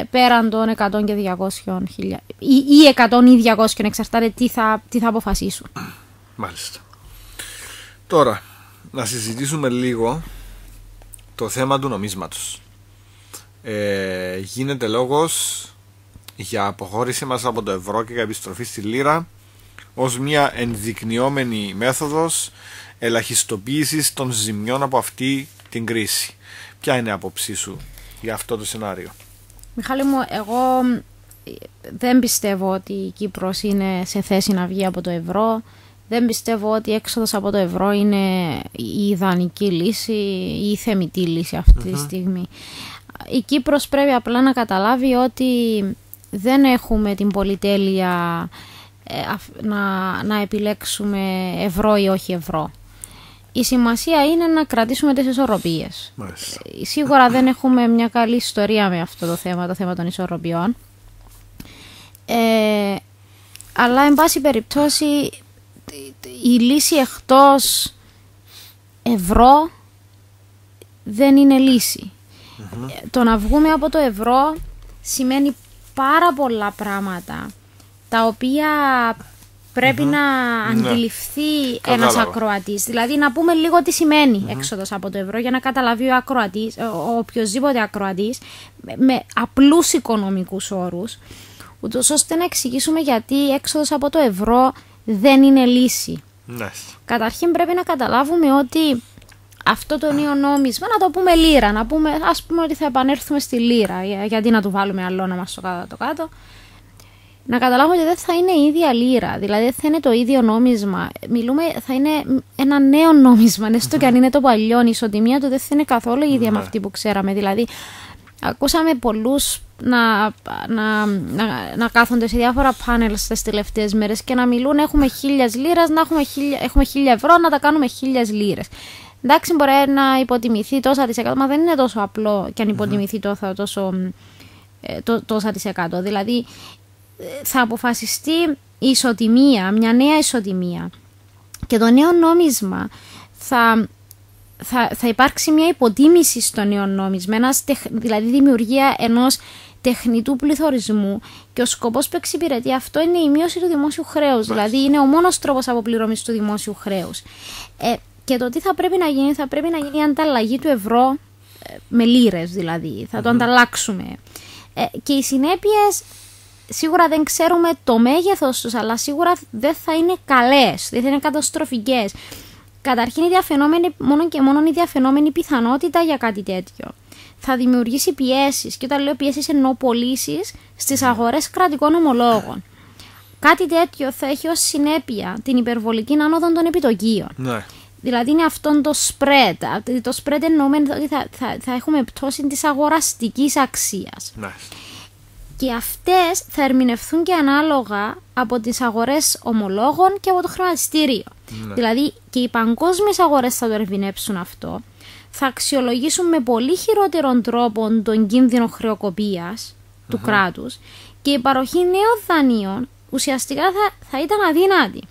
πέραν των 100 και 200.000 ή 100 ή 200, εξαρτάται τι θα αποφασίσουν. Μάλιστα. Τώρα να συζητήσουμε λίγο το θέμα του νομίσματος. Γίνεται λόγος για αποχώρηση μας από το ευρώ και για επιστροφή στη λίρα ως μια ενδεικνυόμενη μέθοδος ελαχιστοποίησης των ζημιών από αυτή την κρίση. Ποια είναι η άποψή σου για αυτό το σενάριο? Μιχάλη μου, εγώ δεν πιστεύω ότι η Κύπρος είναι σε θέση να βγει από το ευρώ. Δεν πιστεύω ότι η έξοδος από το ευρώ είναι η ιδανική λύση ή η θεμιτή λύση αυτή τη στιγμή. Η Κύπρος πρέπει απλά να καταλάβει ότι δεν έχουμε την πολυτέλεια να επιλέξουμε ευρώ ή όχι ευρώ. Η σημασία είναι να κρατήσουμε τις ισορροπίες. Σίγουρα δεν έχουμε μια καλή ιστορία με αυτό το θέμα των ισορροπιών. Αλλά, εν πάση περιπτώσει, η λύση εκτός ευρώ δεν είναι λύση. Το να βγούμε από το ευρώ σημαίνει πάρα πολλά πράγματα, τα οποία πρέπει να αντιληφθεί ένας ακροατής. Δηλαδή να πούμε λίγο τι σημαίνει έξοδος από το ευρώ, για να καταλαβεί ο ακροατής, ο οποιοσδήποτε ακροατής, με απλούς οικονομικούς όρους, ούτως ώστε να εξηγήσουμε γιατί η έξοδος από το ευρώ δεν είναι λύση. Ναι. Καταρχήν πρέπει να καταλάβουμε ότι αυτό το νέο νόμισμα, να το πούμε λίρα, ας πούμε ότι θα επανέλθουμε στη λίρα, γιατί να του βάλουμε άλλο όνομα στο κάτω. Να καταλάβουμε ότι δεν θα είναι η ίδια λίρα, δηλαδή δεν θα είναι το ίδιο νόμισμα. Θα είναι ένα νέο νόμισμα, έστω και αν είναι το παλιό, η ισοτιμία του δεν θα είναι καθόλου η ίδια με αυτή που ξέραμε. Δηλαδή, ακούσαμε πολλούς να κάθονται σε διάφορα πάνελ στις τελευταίες μέρες και να μιλούν έχουμε 1.000 λίρες, έχουμε 1.000 ευρώ, να τα κάνουμε 1.000 λίρες. Εντάξει, μπορεί να υποτιμηθεί τόσα της εκατό, μα δεν είναι τόσο απλό και αν υποτιμηθεί τόσα της εκατό. Δηλαδή, θα αποφασιστεί η ισοτιμία, μια νέα ισοτιμία. Και το νέο νόμισμα θα υπάρξει μια υποτίμηση στο νέο νόμισμα, δηλαδή δημιουργία ενός τεχνητού πληθωρισμού, και ο σκοπός που εξυπηρετεί αυτό είναι η μείωση του δημόσιου χρέους. Δηλαδή είναι ο μόνος τρόπος αποπληρωμής του δημόσιου χρέους. Και το τι θα πρέπει να γίνει, θα πρέπει να γίνει η ανταλλαγή του ευρώ με λίρες, δηλαδή θα το ανταλλάξουμε. Και οι συνέπειες σίγουρα δεν ξέρουμε το μέγεθος τους, αλλά σίγουρα δεν θα είναι καλές, δεν θα είναι καταστροφικές. Καταρχήν μόνο η διαφαινόμενη πιθανότητα για κάτι τέτοιο θα δημιουργήσει πιέσεις, και όταν λέω πιέσεις εννοώ πωλήσεις στις αγορές κρατικών ομολόγων. Κάτι τέτοιο θα έχει ως συνέπεια την υπερβολική άνοδο των επιτοκίων. Ναι. Δηλαδή είναι αυτόν το spread. Το spread εννοούμε ότι θα έχουμε πτώση της αγοραστικής αξίας. Ναι. Και αυτές θα ερμηνευθούν και ανάλογα από τις αγορές ομολόγων και από το χρηματιστήριο. Ναι. Δηλαδή και οι παγκόσμιες αγορές θα το ερμηνεύσουν αυτό. Θα αξιολογήσουν με πολύ χειρότερον τρόπο τον κίνδυνο χρεοκοπίας του κράτους, και η παροχή νέων δανείων ουσιαστικά θα ήταν αδύνατη.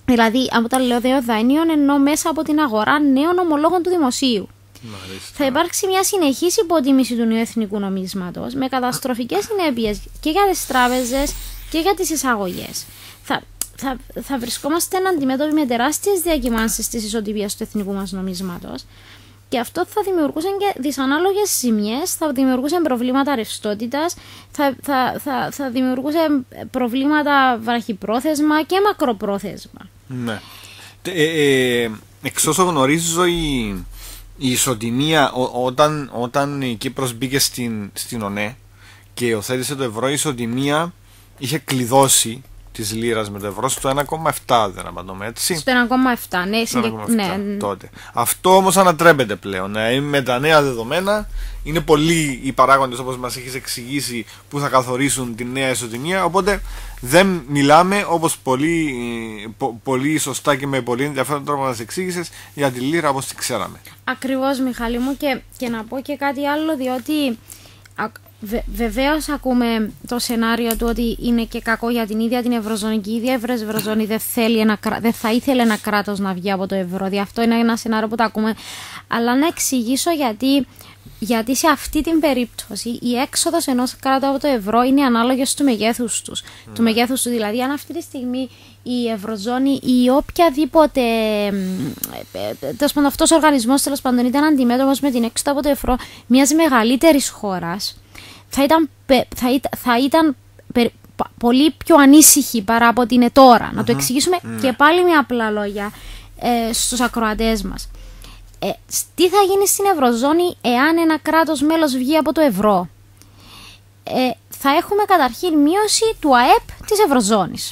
Δηλαδή, όταν λέω νέων δανείων, εννοώ μέσα από την αγορά νέων ομολόγων του δημοσίου. Μάλιστα. Θα υπάρξει μια συνεχής υποτίμηση του νέου εθνικού νομίσματος με καταστροφικές συνέπειες και για τις τράπεζες και για τις εισαγωγές. Θα βρισκόμαστε αντιμέτωποι με τεράστιες διακυμάνσεις της ισοτιμίας του εθνικού μας νομίσματος, και αυτό θα δημιουργούσε και δυσανάλογες ζημιές, θα δημιουργούσε προβλήματα ρευστότητας, θα δημιουργούσε προβλήματα βραχυπρόθεσμα και μακροπρόθεσμα. Ναι. Εξ όσο γνωρίζω, η ισοτιμία, όταν η Κύπρος μπήκε στην ΟΝΕ και υιοθέτησε το ευρώ, η ισοτιμία είχε κλειδώσει της λίρας με το ευρώ στο 1,7, δεν απαντώμε έτσι. Στο 1,7, ναι, τότε. Αυτό όμως ανατρέπεται πλέον. Με τα νέα δεδομένα είναι πολλοί οι παράγοντες, όπως μας έχεις εξηγήσει, που θα καθορίσουν τη νέα ισοτιμία. Οπότε δεν μιλάμε, όπως πολύ σωστά και με πολύ ενδιαφέρον τρόπο μας εξήγησες, για τη λίρα όπως τη ξέραμε. Ακριβώς, Μιχάλη μου, και να πω και κάτι άλλο, διότι βεβαίως ακούμε το σενάριο του ότι είναι και κακό για την ίδια την Ευρωζώνη, και η ίδια η Ευρωζώνη δεν θα ήθελε ένα κράτος να βγει από το ευρώ. Αυτό είναι ένα σενάριο που το ακούμε. Αλλά να εξηγήσω γιατί σε αυτή την περίπτωση η έξοδος ενός κράτου από το ευρώ είναι ανάλογες του μεγέθους του. Του μεγέθους του, δηλαδή αν αυτή τη στιγμή η Ευρωζώνη ή οποιαδήποτε αυτός ο οργανισμός τέλος πάντων ήταν αντιμέτωπος με την έξοδο από το ευρώ μιας μεγαλύτερης χώρας, θα ήταν πολύ πιο ανήσυχη παρά από ότι είναι τώρα. Να το εξηγήσουμε και πάλι με απλά λόγια στους ακροατές μας. Τι θα γίνει στην Ευρωζώνη εάν ένα κράτος μέλος βγει από το ευρώ? Θα έχουμε καταρχήν μείωση του ΑΕΠ της Ευρωζώνης.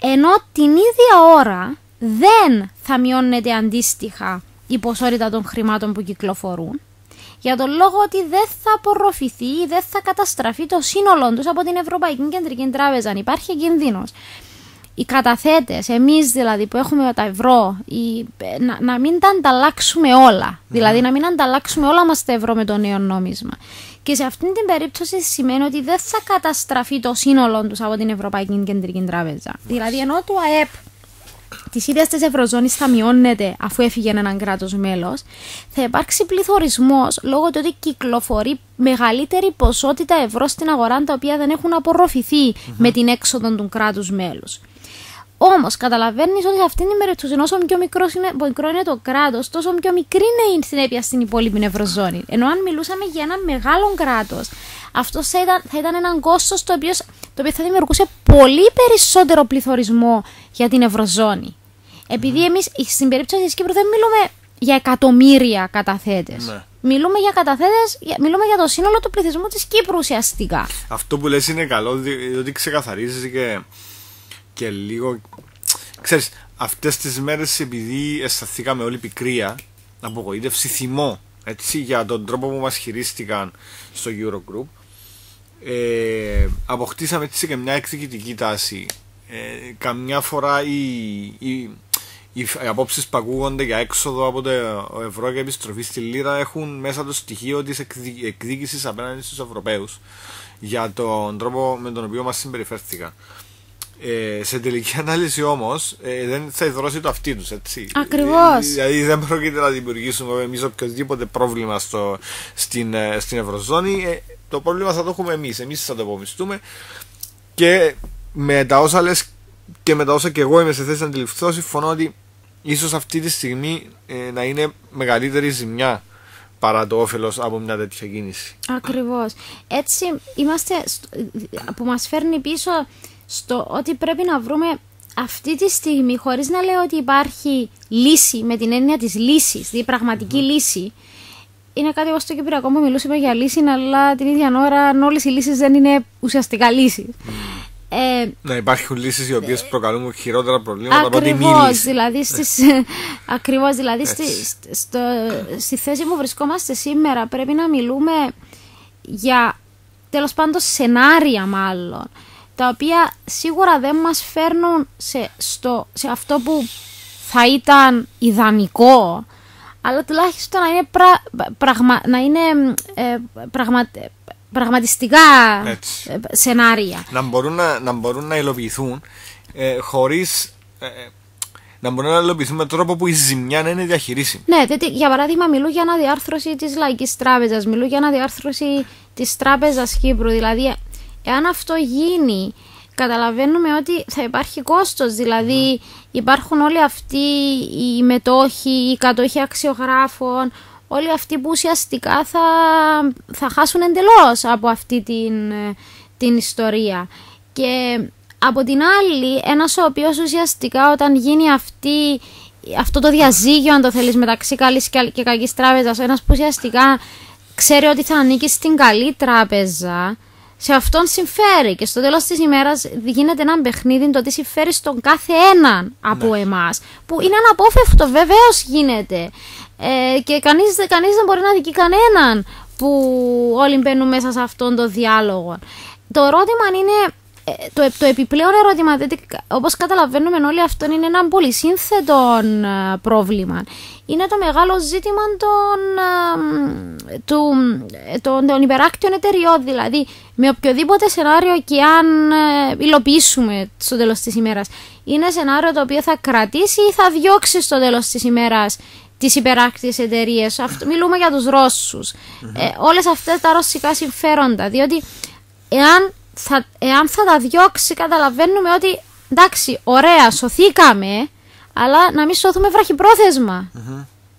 Ενώ την ίδια ώρα δεν θα μειώνεται αντίστοιχα η ποσότητα των χρημάτων που κυκλοφορούν, για τον λόγο ότι δεν θα απορροφηθεί ή δεν θα καταστραφεί το σύνολό τους από την Ευρωπαϊκή Κεντρική Τράπεζα. Υπάρχει κίνδυνος οι καταθέτες, εμείς δηλαδή που έχουμε τα ευρώ, να μην τα ανταλλάξουμε όλα. Δηλαδή να μην ανταλλάξουμε όλα μας τα ευρώ με το νέο νόμισμα. Και σε αυτήν την περίπτωση σημαίνει ότι δεν θα καταστραφεί το σύνολο τους από την Ευρωπαϊκή Κεντρική Τράπεζα. Δηλαδή ενώ το ΑΕΠ της ίδιας της Ευρωζώνης θα μειώνεται αφού έφυγε έναν κράτος μέλος, θα υπάρξει πληθωρισμός λόγω του ότι κυκλοφορεί μεγαλύτερη ποσότητα ευρώ στην αγορά, τα οποία δεν έχουν απορροφηθεί με την έξοδο του κράτους μέλους. Όμως καταλαβαίνεις ότι σε αυτήν την περίπτωση, όσο πιο μικρό είναι το κράτος, τόσο πιο μικρή είναι η συνέπεια στην υπόλοιπη Ευρωζώνη. Ενώ αν μιλούσαμε για ένα μεγάλο κράτος, αυτό θα ήταν έναν κόστος το οποίο θα δημιουργούσε πολύ περισσότερο πληθωρισμό για την Ευρωζώνη. Επειδή εμείς στην περίπτωση της Κύπρου δεν μιλούμε για εκατομμύρια καταθέτες. Ναι. Μιλούμε για καταθέτες, μιλούμε για το σύνολο του πληθυσμού της Κύπρου ουσιαστικά. Αυτό που λες είναι καλό, διότι ξεκαθαρίζεις και λίγο. Ξέρεις, αυτές τις μέρες, επειδή αισθανθήκαμε όλη πικρία, απογοήτευση, θυμό, έτσι, για τον τρόπο που μας χειρίστηκαν στο Eurogroup, αποκτήσαμε έτσι και μια εκδικητική τάση. Καμιά φορά οι απόψεις που ακούγονται για έξοδο από το ευρώ και επιστροφή στη λίρα έχουν μέσα το στοιχείο της εκδίκησης απέναντι στους Ευρωπαίους για τον τρόπο με τον οποίο μας συμπεριφέρθηκαν. Σε τελική ανάλυση όμως δεν θα υδρώσει το αυτί τους, έτσι. Ακριβώς. Δηλαδή δεν πρόκειται να δημιουργήσουμε εμείς οποιοδήποτε πρόβλημα στην Ευρωζώνη. Το πρόβλημα θα το έχουμε εμείς θα το απομισθούμε, και με τα όσα λες και με τα όσα και εγώ είμαι σε θέση να αντιληφθώ, συμφωνώ ότι ίσως αυτή τη στιγμή να είναι μεγαλύτερη ζημιά παρά το όφελος από μια τέτοια κίνηση. Ακριβώς. Έτσι είμαστε, που μας φέρνει πίσω στο ότι πρέπει να βρούμε αυτή τη στιγμή, χωρίς να λέω ότι υπάρχει λύση με την έννοια της λύσης, δηλαδή πραγματική λύση. Είναι κάτι όπως στο Κυπριακό που μιλούσαμε για λύση, αλλά την ίδια ώρα όλες οι λύσεις δεν είναι ουσιαστικά λύση. Να υπάρχουν λύσεις οι οποίες προκαλούν χειρότερα προβλήματα από ότι μη λύση. Ακριβώς, δηλαδή στη θέση που βρισκόμαστε σήμερα πρέπει να μιλούμε για, τέλος πάντων, σενάρια μάλλον, τα οποία σίγουρα δεν μας φέρνουν σε αυτό που θα ήταν ιδανικό, αλλά τουλάχιστον να είναι πραγματιστικά σενάρια. Να μπορούν να υλοποιηθούν χωρίς να μπορούν να υλοποιηθούν με τρόπο που η ζημιά να είναι διαχειρίσιμη. Ναι, για παράδειγμα, μιλούν για αναδιάρθρωση της Λαϊκής Τράπεζας, μιλούν για αναδιάρθρωση της Τράπεζας Κύπρου. Δηλαδή, εάν αυτό γίνει, καταλαβαίνουμε ότι θα υπάρχει κόστος. Δηλαδή, υπάρχουν όλοι αυτοί οι μετόχοι, οι κατόχοι αξιογράφων, όλοι αυτοί που ουσιαστικά θα χάσουν εντελώς από αυτή την ιστορία. Και από την άλλη, ένας ο οποίος ουσιαστικά όταν γίνει αυτό το διαζύγιο, αν το θέλεις, μεταξύ καλής και κακής τράπεζας, ένας που ουσιαστικά ξέρει ότι θα ανήκει στην καλή τράπεζα, σε αυτόν συμφέρει, και στο τέλος της ημέρας γίνεται ένα παιχνίδι το τι συμφέρει στον κάθε έναν από εμάς, που είναι αναπόφευκτο, βεβαίως γίνεται, και κανείς δεν μπορεί να δικεί κανέναν που όλοι μπαίνουν μέσα σε αυτόν τον διάλογο. Το ερώτημα είναι, το επιπλέον ερώτημα, όπως καταλαβαίνουμε όλοι, αυτό είναι ένα πολύ σύνθετο πρόβλημα. Είναι το μεγάλο ζήτημα των υπεράκτιων εταιριών. Δηλαδή, με οποιοδήποτε σενάριο και αν υλοποιήσουμε στο τέλος της ημέρας, είναι σενάριο το οποίο θα κρατήσει ή θα διώξει στο τέλος της ημέρας τις υπεράκτιες εταιρείες. Μιλούμε για τους Ρώσους. Όλες αυτές τα ρωσικά συμφέροντα. Διότι εάν θα τα διώξει, καταλαβαίνουμε ότι εντάξει, ωραία, σωθήκαμε, αλλά να μην σωθούμε βραχυπρόθεσμα.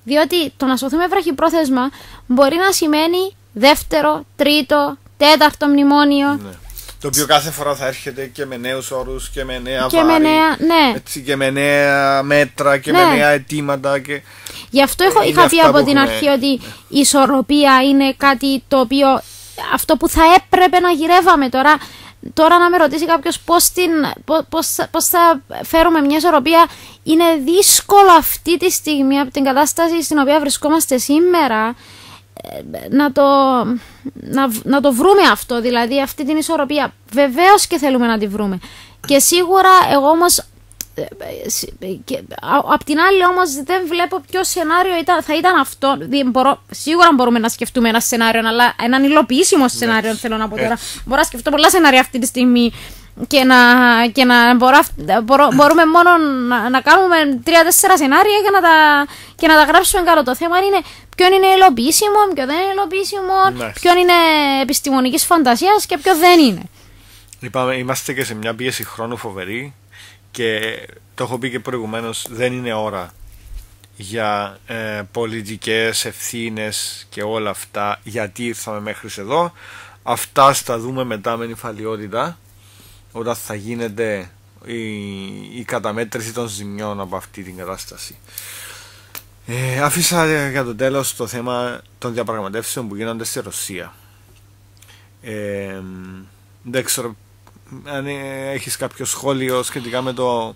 Διότι το να σωθούμε βραχυπρόθεσμα μπορεί να σημαίνει δεύτερο, τρίτο, τέταρτο μνημόνιο. Ναι. Το οποίο κάθε φορά θα έρχεται και με νέους όρους και με νέα έτσι, και με νέα μέτρα και με νέα αιτήματα. Και γι' αυτό είχα πει από την αρχή ότι η ισορροπία είναι κάτι το οποίο, αυτό που θα έπρεπε να γυρεύαμε τώρα να με ρωτήσει κάποιος πώς θα φέρουμε μια ισορροπία, είναι δύσκολο αυτή τη στιγμή, από την κατάσταση στην οποία βρισκόμαστε σήμερα, να το βρούμε αυτό, δηλαδή αυτή την ισορροπία. Βεβαίως και θέλουμε να τη βρούμε, και σίγουρα εγώ όμως απ' την άλλη όμως δεν βλέπω ποιο σενάριο θα ήταν αυτό. Σίγουρα μπορούμε να σκεφτούμε ένα σενάριο, αλλά έναν υλοποιήσιμο σενάριο, θέλω να πω τώρα. Μπορώ να σκεφτώ πολλά σενάρια αυτή τη στιγμή και μπορούμε μόνο να κάνουμε 3-4 σενάρια και να τα γράψουμε κάτω. Το θέμα είναι ποιο είναι υλοποιήσιμο, ποιο δεν είναι υλοποιήσιμο, ποιο είναι επιστημονικής φαντασίας και ποιο δεν είναι. Είμαστε και σε μια πίεση χρόνου φοβερή. Και το έχω πει και προηγουμένως, δεν είναι ώρα για πολιτικές ευθύνες και όλα αυτά, γιατί ήρθαμε μέχρι εδώ, αυτά θα δούμε μετά με νυφαλιότητα, όταν θα γίνεται η καταμέτρηση των ζημιών από αυτή την κατάσταση. Άφησα για το τέλος το θέμα των διαπραγματεύσεων που γίνονται στη Ρωσία. Δεν ξέρω αν έχεις κάποιο σχόλιο σχετικά με το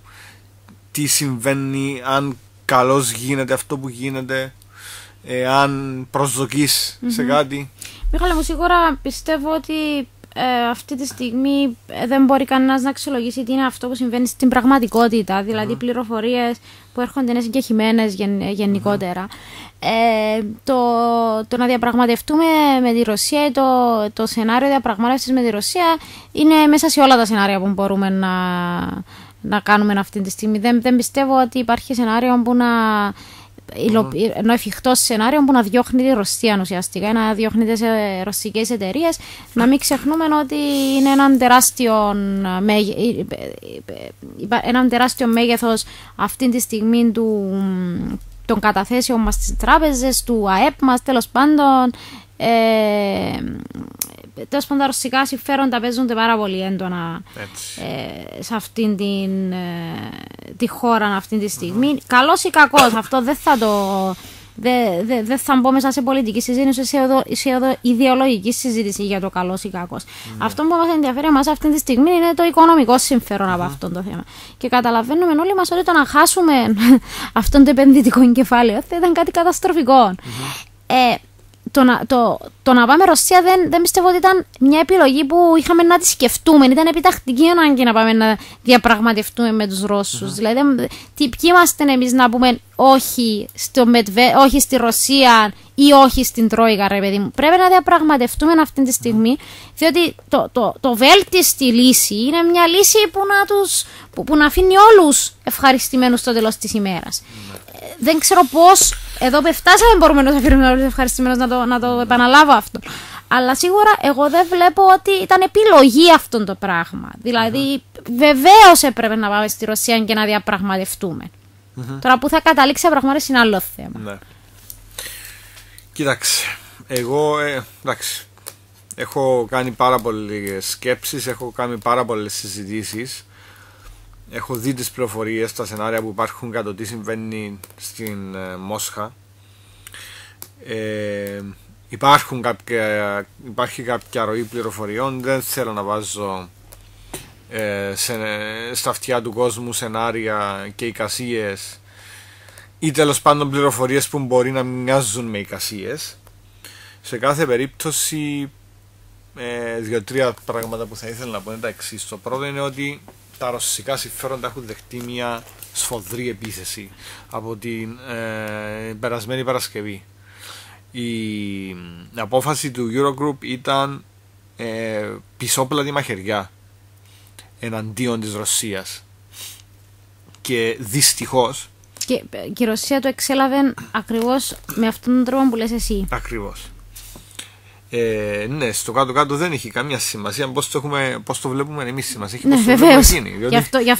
τι συμβαίνει, αν καλώς γίνεται αυτό που γίνεται, αν προσδοκείς σε κάτι. Μιχάλη μου, σίγουρα πιστεύω ότι αυτή τη στιγμή δεν μπορεί κανένας να αξιολογήσει τι είναι αυτό που συμβαίνει στην πραγματικότητα, δηλαδή πληροφορίες που έρχονται είναι συγκεκριμένες γενικότερα. Το να διαπραγματευτούμε με τη Ρωσία, το σενάριο διαπραγμάτευσης με τη Ρωσία είναι μέσα σε όλα τα σενάρια που μπορούμε να κάνουμε αυτή τη στιγμή. Δεν πιστεύω ότι υπάρχει σενάριο που ενώ εφικτό σενάριο που να διώχνει τη Ρωσία ουσιαστικά, να διώχνεται σε ρωσικές εταιρείες. Να μην ξεχνούμε ότι είναι έναν τεράστιο μέγεθος αυτή τη στιγμή των καταθέσεων μας στις τράπεζες, του ΑΕΠ μας, τέλος πάντων. Τέλος πάντων, τα ρωσικά συμφέροντα παίζονται πάρα πολύ έντονα σε αυτήν τη χώρα αυτή τη στιγμή. Καλός ή κακός, αυτό δεν θα μπω μέσα σε πολιτική συζήτηση, σε ιδεολογική συζήτηση για το καλός ή κακός. Αυτό που μας ενδιαφέρει εμάς αυτή τη στιγμή είναι το οικονομικό συμφέρον από αυτό το θέμα. Και καταλαβαίνουμε όλοι μας ότι το να χάσουμε αυτό το επενδυτικό κεφάλαιο θα ήταν κάτι καταστροφικό. Το να πάμε Ρωσία δεν πιστεύω ότι ήταν μια επιλογή που είχαμε να τη σκεφτούμε. Ήταν επιτακτική ανάγκη να πάμε να διαπραγματευτούμε με τους Ρώσους. Δηλαδή, ποιοι είμαστε εμείς να πούμε όχι στη Ρωσία ή όχι στην Τρόικα, ρε παιδί μου. Πρέπει να διαπραγματευτούμε αυτή τη στιγμή, διότι το βέλτιστη λύση είναι μια λύση που να αφήνει όλους ευχαριστημένους στο τέλος της ημέρας. Δεν ξέρω πώς εδώ που φτάσαμε μπορούμε να αφήνουμε όλους ευχαριστημένους να το επαναλάβω αυτό. Αλλά σίγουρα εγώ δεν βλέπω ότι ήταν επιλογή αυτό το πράγμα. Δηλαδή βεβαίως έπρεπε να πάμε στη Ρωσία και να διαπραγματευτούμε. Τώρα που θα καταλήξει η διαπραγμάτευση είναι άλλο θέμα. Ναι. Κοίταξε, εγώ έχω κάνει πάρα πολλές σκέψεις, έχω κάνει πάρα πολλές συζητήσεις. Έχω δει τις πληροφορίες, τα σενάρια που υπάρχουν για το τι συμβαίνει στην Μόσχα. Υπάρχει κάποια ροή πληροφοριών. Δεν θέλω να βάζω στα αυτιά του κόσμου σενάρια και εικασίες ή τέλος πάντων πληροφορίες που μπορεί να μοιάζουν με εικασίες. Σε κάθε περίπτωση 2-3 πράγματα που θα ήθελα να πω είναι τα εξής. Το πρώτο είναι ότι τα ρωσικά συμφέροντα έχουν δεχτεί μια σφοδρή επίθεση από την περασμένη Παρασκευή. Η απόφαση του Eurogroup ήταν πισόπλατη μαχαιριά εναντίον της Ρωσίας. Και δυστυχώς και η Ρωσία το εξέλαβε ακριβώς με αυτόν τον τρόπο που λες εσύ. Ακριβώς. Ναι, στο κάτω-κάτω δεν έχει καμία σημασία πώς το βλέπουμε εμείς σημασία. Έχει πώς το βλέπουμε εκείνοι. Γι'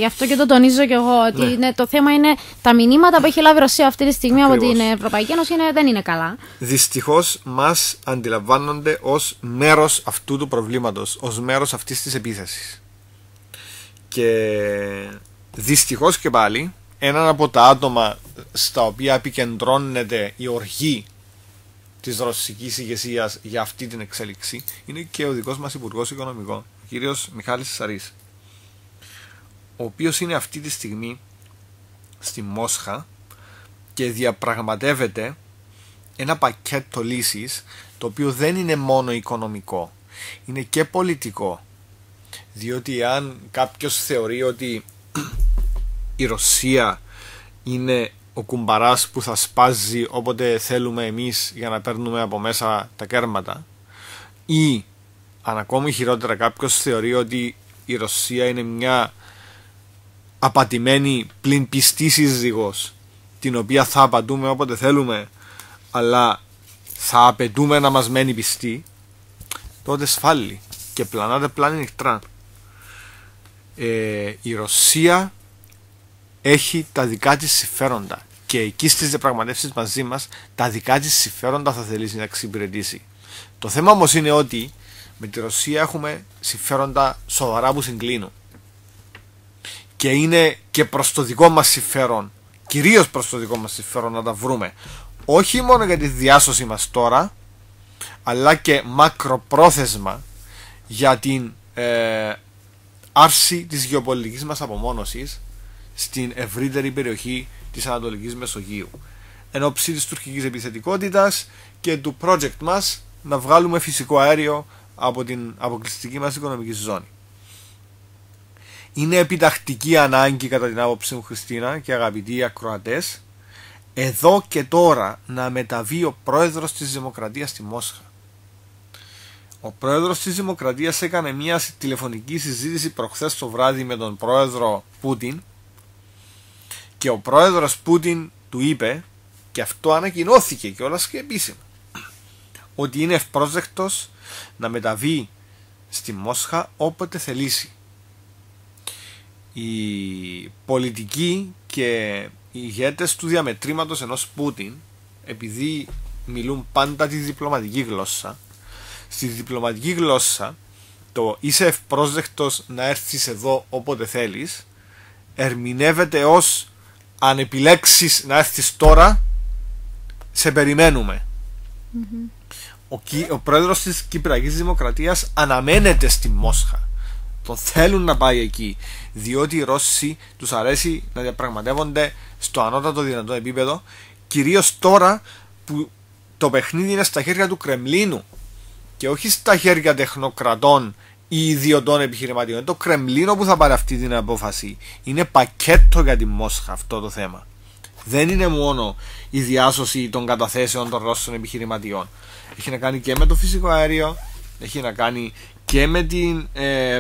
αυτό και το τονίζω και εγώ. Ότι το θέμα είναι τα μηνύματα που έχει λάβει η Ρωσία αυτή τη στιγμή από την Ευρωπαϊκή Ένωση δεν είναι καλά. Δυστυχώς μας αντιλαμβάνονται ως μέρος αυτού του προβλήματος, ως μέρος αυτής της επίθεσης. Και δυστυχώς και πάλι έναν από τα άτομα στα οποία επικεντρώνεται η οργή της ρωσικής ηγεσίας για αυτή την εξέλιξη είναι και ο δικός μας Υπουργός Οικονομικών, ο κύριος Μιχάλης Σαρής, ο οποίος είναι αυτή τη στιγμή στη Μόσχα και διαπραγματεύεται ένα πακέτο λύσης το οποίο δεν είναι μόνο οικονομικό, είναι και πολιτικό. Διότι αν κάποιος θεωρεί ότι η Ρωσία είναι ο κουμπαράς που θα σπάζει όποτε θέλουμε εμείς για να παίρνουμε από μέσα τα κέρματα, ή αν ακόμη χειρότερα κάποιος θεωρεί ότι η Ρωσία είναι μια απατημένη πλην πιστή σύζυγος την οποία θα απατούμε όποτε θέλουμε αλλά θα απαιτούμε να μας μένει πιστή, τότε σφάλει και πλανάται πλάνη νυχτρά. Η Ρωσία έχει τα δικά της συμφέροντα και εκεί στις διαπραγματεύσεις μαζί μας τα δικά της συμφέροντα θα θελήσει να εξυπηρετήσει. Το θέμα όμως είναι ότι με τη Ρωσία έχουμε συμφέροντα σοβαρά που συγκλίνουν. Και είναι και προς το δικό μας συμφέρον, κυρίως προς το δικό μας συμφέρον, να τα βρούμε. Όχι μόνο για τη διάσωση μας τώρα, αλλά και μακροπρόθεσμα για την άρση της γεωπολιτικής μας απομόνωσης στην ευρύτερη περιοχή της Ανατολικής Μεσογείου, εν ώψη της τουρκικής επιθετικότητας και του project μας να βγάλουμε φυσικό αέριο από την αποκλειστική μας οικονομική ζώνη. Είναι επιτακτική ανάγκη, κατά την άποψή μου, Χριστίνα και αγαπητοί ακροατές, εδώ και τώρα να μεταβεί ο πρόεδρος της Δημοκρατίας στη Μόσχα. Ο πρόεδρος της Δημοκρατίας έκανε μια τηλεφωνική συζήτηση προχθές το βράδυ με τον πρόεδρο Πούτιν και ο πρόεδρος Πούτιν του είπε, και αυτό ανακοινώθηκε κιόλας και επίσημα, ότι είναι ευπρόσδεκτος να μεταβεί στη Μόσχα όποτε θελήσει. Οι πολιτικοί και οι ηγέτες του διαμετρήματος ενός Πούτιν, επειδή μιλούν πάντα τη διπλωματική γλώσσα, στη διπλωματική γλώσσα το είσαι ευπρόσδεκτος να έρθεις εδώ όποτε θέλεις ερμηνεύεται ως αν επιλέξεις να έρθεις τώρα, σε περιμένουμε. Ο πρόεδρος της Κυπριακής Δημοκρατίας αναμένεται στη Μόσχα. Τον θέλουν να πάει εκεί, διότι οι Ρώσοι τους αρέσει να διαπραγματεύονται στο ανώτατο δυνατό επίπεδο, κυρίως τώρα που το παιχνίδι είναι στα χέρια του Κρεμλίνου και όχι στα χέρια τεχνοκρατών ή ιδιωτών επιχειρηματιών. Είναι το Κρεμλίνο που θα πάρει αυτή την απόφαση. Είναι πακέτο για τη Μόσχα αυτό το θέμα. Δεν είναι μόνο η διάσωση των καταθέσεων των Ρώσων επιχειρηματιών. Έχει να κάνει και με το φυσικό αέριο, έχει να κάνει και με την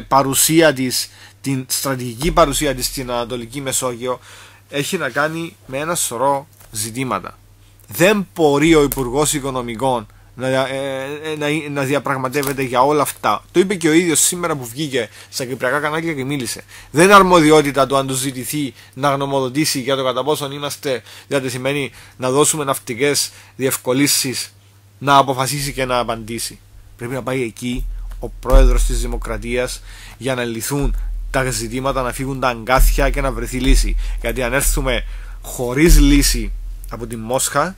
παρουσία της, την στρατηγική παρουσία της στην Ανατολική Μεσόγειο, έχει να κάνει με ένα σωρό ζητήματα. Δεν μπορεί ο Υπουργός Οικονομικών να διαπραγματεύεται για όλα αυτά. Το είπε και ο ίδιος σήμερα που βγήκε στα κυπριακά κανάλια και μίλησε. Δεν είναι αρμοδιότητα του αν του ζητηθεί να γνωμοδοτήσει για το κατά πόσον είμαστε διατεθειμένοι να δώσουμε ναυτικές διευκολύνσεις, να αποφασίσει και να απαντήσει. Πρέπει να πάει εκεί ο πρόεδρος της Δημοκρατίας για να λυθούν τα ζητήματα, να φύγουν τα αγκάθια και να βρεθεί λύση. Γιατί αν έρθουμε χωρίς λύση από τη Μόσχα,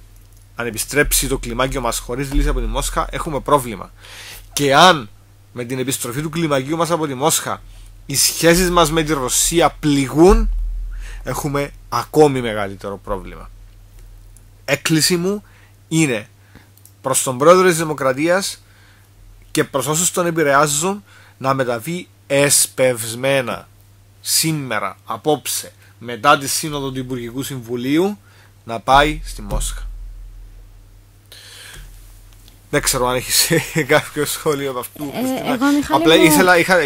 αν επιστρέψει το κλιμάκιο μας χωρίς λύση από τη Μόσχα, έχουμε πρόβλημα. Και αν με την επιστροφή του κλιμακίου μας από τη Μόσχα οι σχέσεις μας με τη Ρωσία πληγούν, έχουμε ακόμη μεγαλύτερο πρόβλημα. Έκκληση μου είναι προς τον πρόεδρο της Δημοκρατίας και προς όσους τον επηρεάζουν να μεταβεί εσπευσμένα σήμερα, απόψε, μετά τη σύνοδο του Υπουργικού Συμβουλίου, να πάει στη Μόσχα. Δεν ξέρω αν έχεις κάποιο σχόλιο από αυτού. Απλά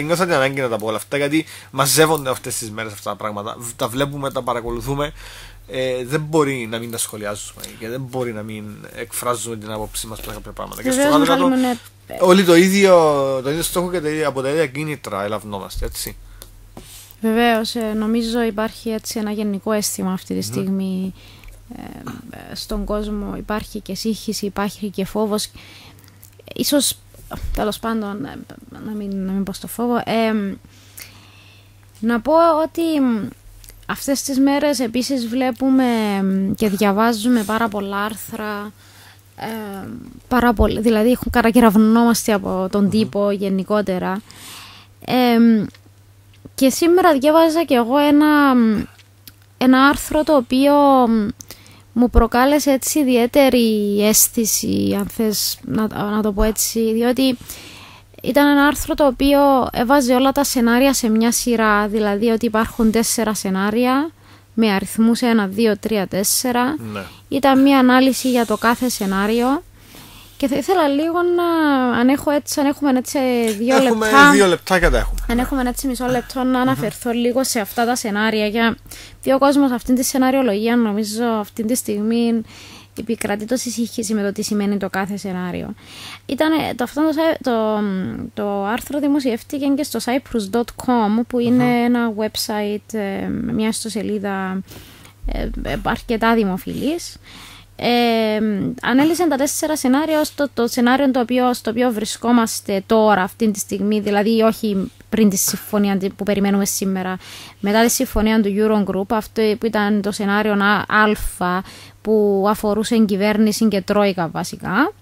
νιώθα την ανάγκη να τα πω όλα αυτά, γιατί μαζεύονται αυτές τις μέρες αυτά τα πράγματα. Τα βλέπουμε, τα παρακολουθούμε. Δεν μπορεί να μην τα σχολιάζουμε και δεν μπορεί να μην εκφράζουμε την άποψή μας για κάποια πράγματα. Και στο κάτω όλοι το ίδιο στόχο και από τα ίδια κίνητρα ελαμβανόμαστε, έτσι. Βεβαίως, νομίζω υπάρχει έτσι ένα γενικό αίσθημα αυτή τη στιγμή. Στον κόσμο υπάρχει και σύγχυση, υπάρχει και φόβος. Ίσως, τέλος πάντων, να μην πω στο φόβο. Να πω ότι αυτές τις μέρες επίσης βλέπουμε και διαβάζουμε πάρα πολλά άρθρα, δηλαδή κατακεραυνόμαστε από τον τύπο γενικότερα. Και σήμερα διάβαζα και εγώ ένα άρθρο το οποίο μου προκάλεσε έτσι ιδιαίτερη αίσθηση, αν θες να το πω έτσι, διότι ήταν ένα άρθρο το οποίο έβαζε όλα τα σενάρια σε μια σειρά, δηλαδή ότι υπάρχουν 4 σενάρια με αριθμούς 1, 2, 3, 4. Ναι. Ήταν μια ανάλυση για το κάθε σενάριο και θα ήθελα λίγο αν έχουμε έτσι 2 λεπτά. Έχουμε 2 λεπτά και τα έχουμε. Αν έχουμε έτσι μισό λεπτό να αναφερθώ λίγο σε αυτά τα σενάρια, γιατί ο κόσμος αυτήν τη σεναριολογία νομίζω αυτή τη στιγμή επικρατεί τόση σύγχυση με το τι σημαίνει το κάθε σενάριο. Το άρθρο δημοσιεύτηκε και στο cyprus.com, που είναι ένα website, μια ιστοσελίδα αρκετά δημοφιλής, ανέλησε τα 4 σενάρια στο σενάριο στο οποίο βρισκόμαστε τώρα αυτή τη στιγμή, δηλαδή όχι πριν τη συμφωνία που περιμένουμε σήμερα, μετά τη συμφωνία του Eurogroup, αυτό που ήταν το σενάριο Α που αφορούσε κυβέρνηση και τρόικα βασικά.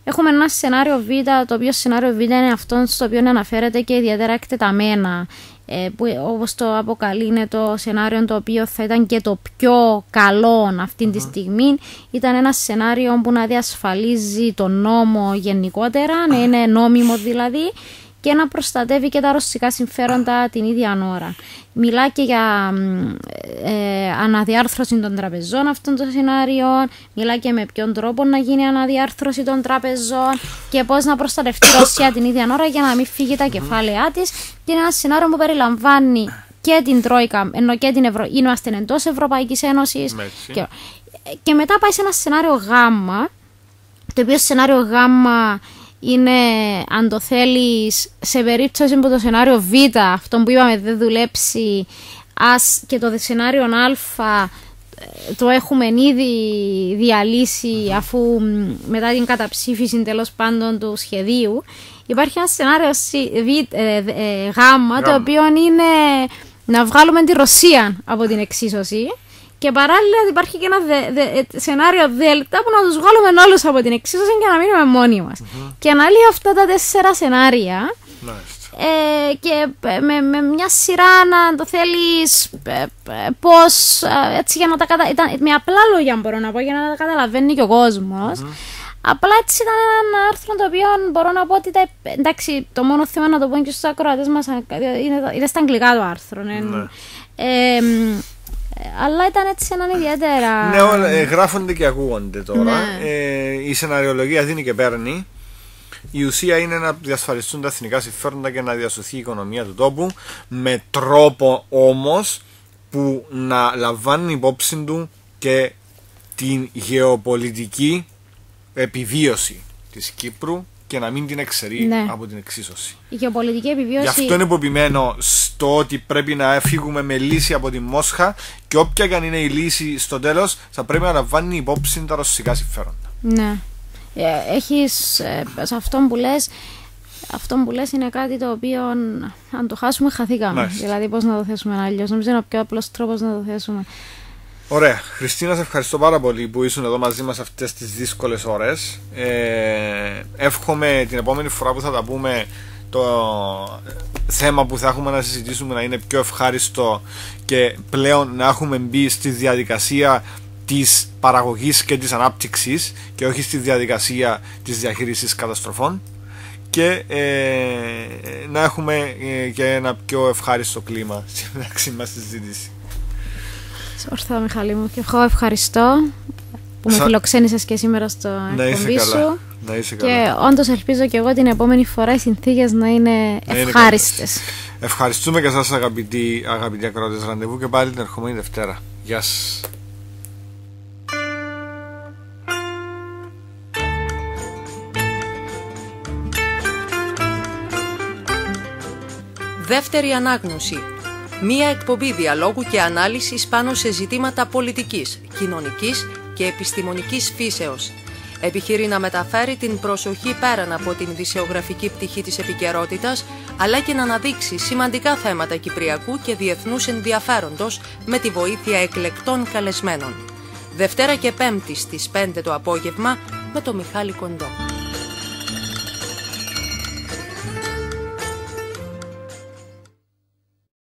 Έχουμε ένα σενάριο Β, το οποίο σενάριο Β είναι αυτό στο οποίο αναφέρεται και ιδιαίτερα εκτεταμένα, που όπως το αποκαλεί είναι το σενάριο το οποίο θα ήταν και το πιο καλό αυτή τη στιγμή. Ήταν ένα σενάριο που να διασφαλίζει τον νόμο γενικότερα, να είναι νόμιμο δηλαδή, και να προστατεύει και τα ρωσικά συμφέροντα την ίδια ώρα. Μιλά και για αναδιάρθρωση των τραπεζών αυτών των σενάριων, μιλά και με ποιον τρόπο να γίνει η αναδιάρθρωση των τραπεζών και πώς να προστατευτεί η Ρωσία την ίδια ώρα για να μην φύγει τα κεφάλαιά της. Και είναι ένα σενάριο που περιλαμβάνει και την Τρόικα, ενώ και την είμαστε εντός Ευρωπαϊκής Ένωσης. Και μετά πάει σε ένα σενάριο Γ, το οποίο σενάριο Γ είναι, αν το θέλεις, σε περίπτωση που το σενάριο Β, αυτό που είπαμε, δεν δουλέψει, και το σενάριο Α το έχουμε ήδη διαλύσει αφού μετά την καταψήφιση τέλος πάντων του σχεδίου, υπάρχει ένα σενάριο Γ, το οποίο είναι να βγάλουμε τη Ρωσία από την εξίσωση. Και παράλληλα υπάρχει και ένα σενάριο Δέλτα που να τους βγάλουμε όλους από την εξίσωση και να μείνουμε μόνοι μας. Και αναλύει αυτά τα 4 σενάρια και με μια σειρά, να το θέλεις, πώς, έτσι για να τα με απλά λόγια μπορώ να πω, για να τα καταλαβαίνει και ο κόσμος. Απλά έτσι ήταν ένα άρθρο το οποίο μπορώ να πω ότι εντάξει, το μόνο θέμα να το πω και στους ακροατές μας είναι στα αγγλικά το άρθρο. Αλλά ήταν έτσι έναν ιδιαίτερα. Ναι, γράφονται και ακούγονται τώρα. Η σεναριολογία δίνει και παίρνει. Η ουσία είναι να διασφαλιστούν τα εθνικά συμφέροντα και να διασωθεί η οικονομία του τόπου, με τρόπο όμως που να λαμβάνει υπόψη του και την γεωπολιτική επιβίωση της Κύπρου και να μην την εξαιρεί από την εξίσωση. Η γεωπολιτική επιβίωση. Γι' αυτό είναι που επιμένω στο ότι πρέπει να φύγουμε με λύση από τη Μόσχα, και όποια και αν είναι η λύση στο τέλος θα πρέπει να λαμβάνει υπόψη τα ρωσικά συμφέροντα. Ναι. Έχεις σε αυτό που λες είναι κάτι το οποίο αν το χάσουμε χαθήκαμε. Δηλαδή πώς να το θέσουμε αλλιώς. Νομίζω είναι ο πιο απλός τρόπος να το θέσουμε. Ωραία. Χριστίνα, σε ευχαριστώ πάρα πολύ που ήσουν εδώ μαζί μας αυτές τις δύσκολες ώρες. Εύχομαι την επόμενη φορά που θα τα πούμε το θέμα που θα έχουμε να συζητήσουμε να είναι πιο ευχάριστο και πλέον να έχουμε μπει στη διαδικασία της παραγωγής και της ανάπτυξης και όχι στη διαδικασία της διαχείρισης καταστροφών, και να έχουμε και ένα πιο ευχάριστο κλίμα στην μεταξύ μας στη συζήτηση. Ορθά, Μιχάλη μου, και εγώ ευχαριστώ που με φιλοξένησες και σήμερα στο εκπομπή σου. Να είσαι καλά. Και όντως ελπίζω και εγώ την επόμενη φορά οι συνθήκες να είναι ευχάριστες. Ευχαριστούμε και εσάς αγαπητοί ακροατές. Ραντεβού και πάλι την ερχομένη Δευτέρα. Γεια σας. Δεύτερη ανάγνωση. Μία εκπομπή διαλόγου και ανάλυσης πάνω σε ζητήματα πολιτικής, κοινωνικής και επιστημονικής φύσεως. Επιχειρεί να μεταφέρει την προσοχή πέραν από την ειδησεογραφική πτυχή της επικαιρότητας, αλλά και να αναδείξει σημαντικά θέματα κυπριακού και διεθνούς ενδιαφέροντος με τη βοήθεια εκλεκτών καλεσμένων. Δευτέρα και Πέμπτη στις 5 το απόγευμα με τον Μιχάλη Κοντό.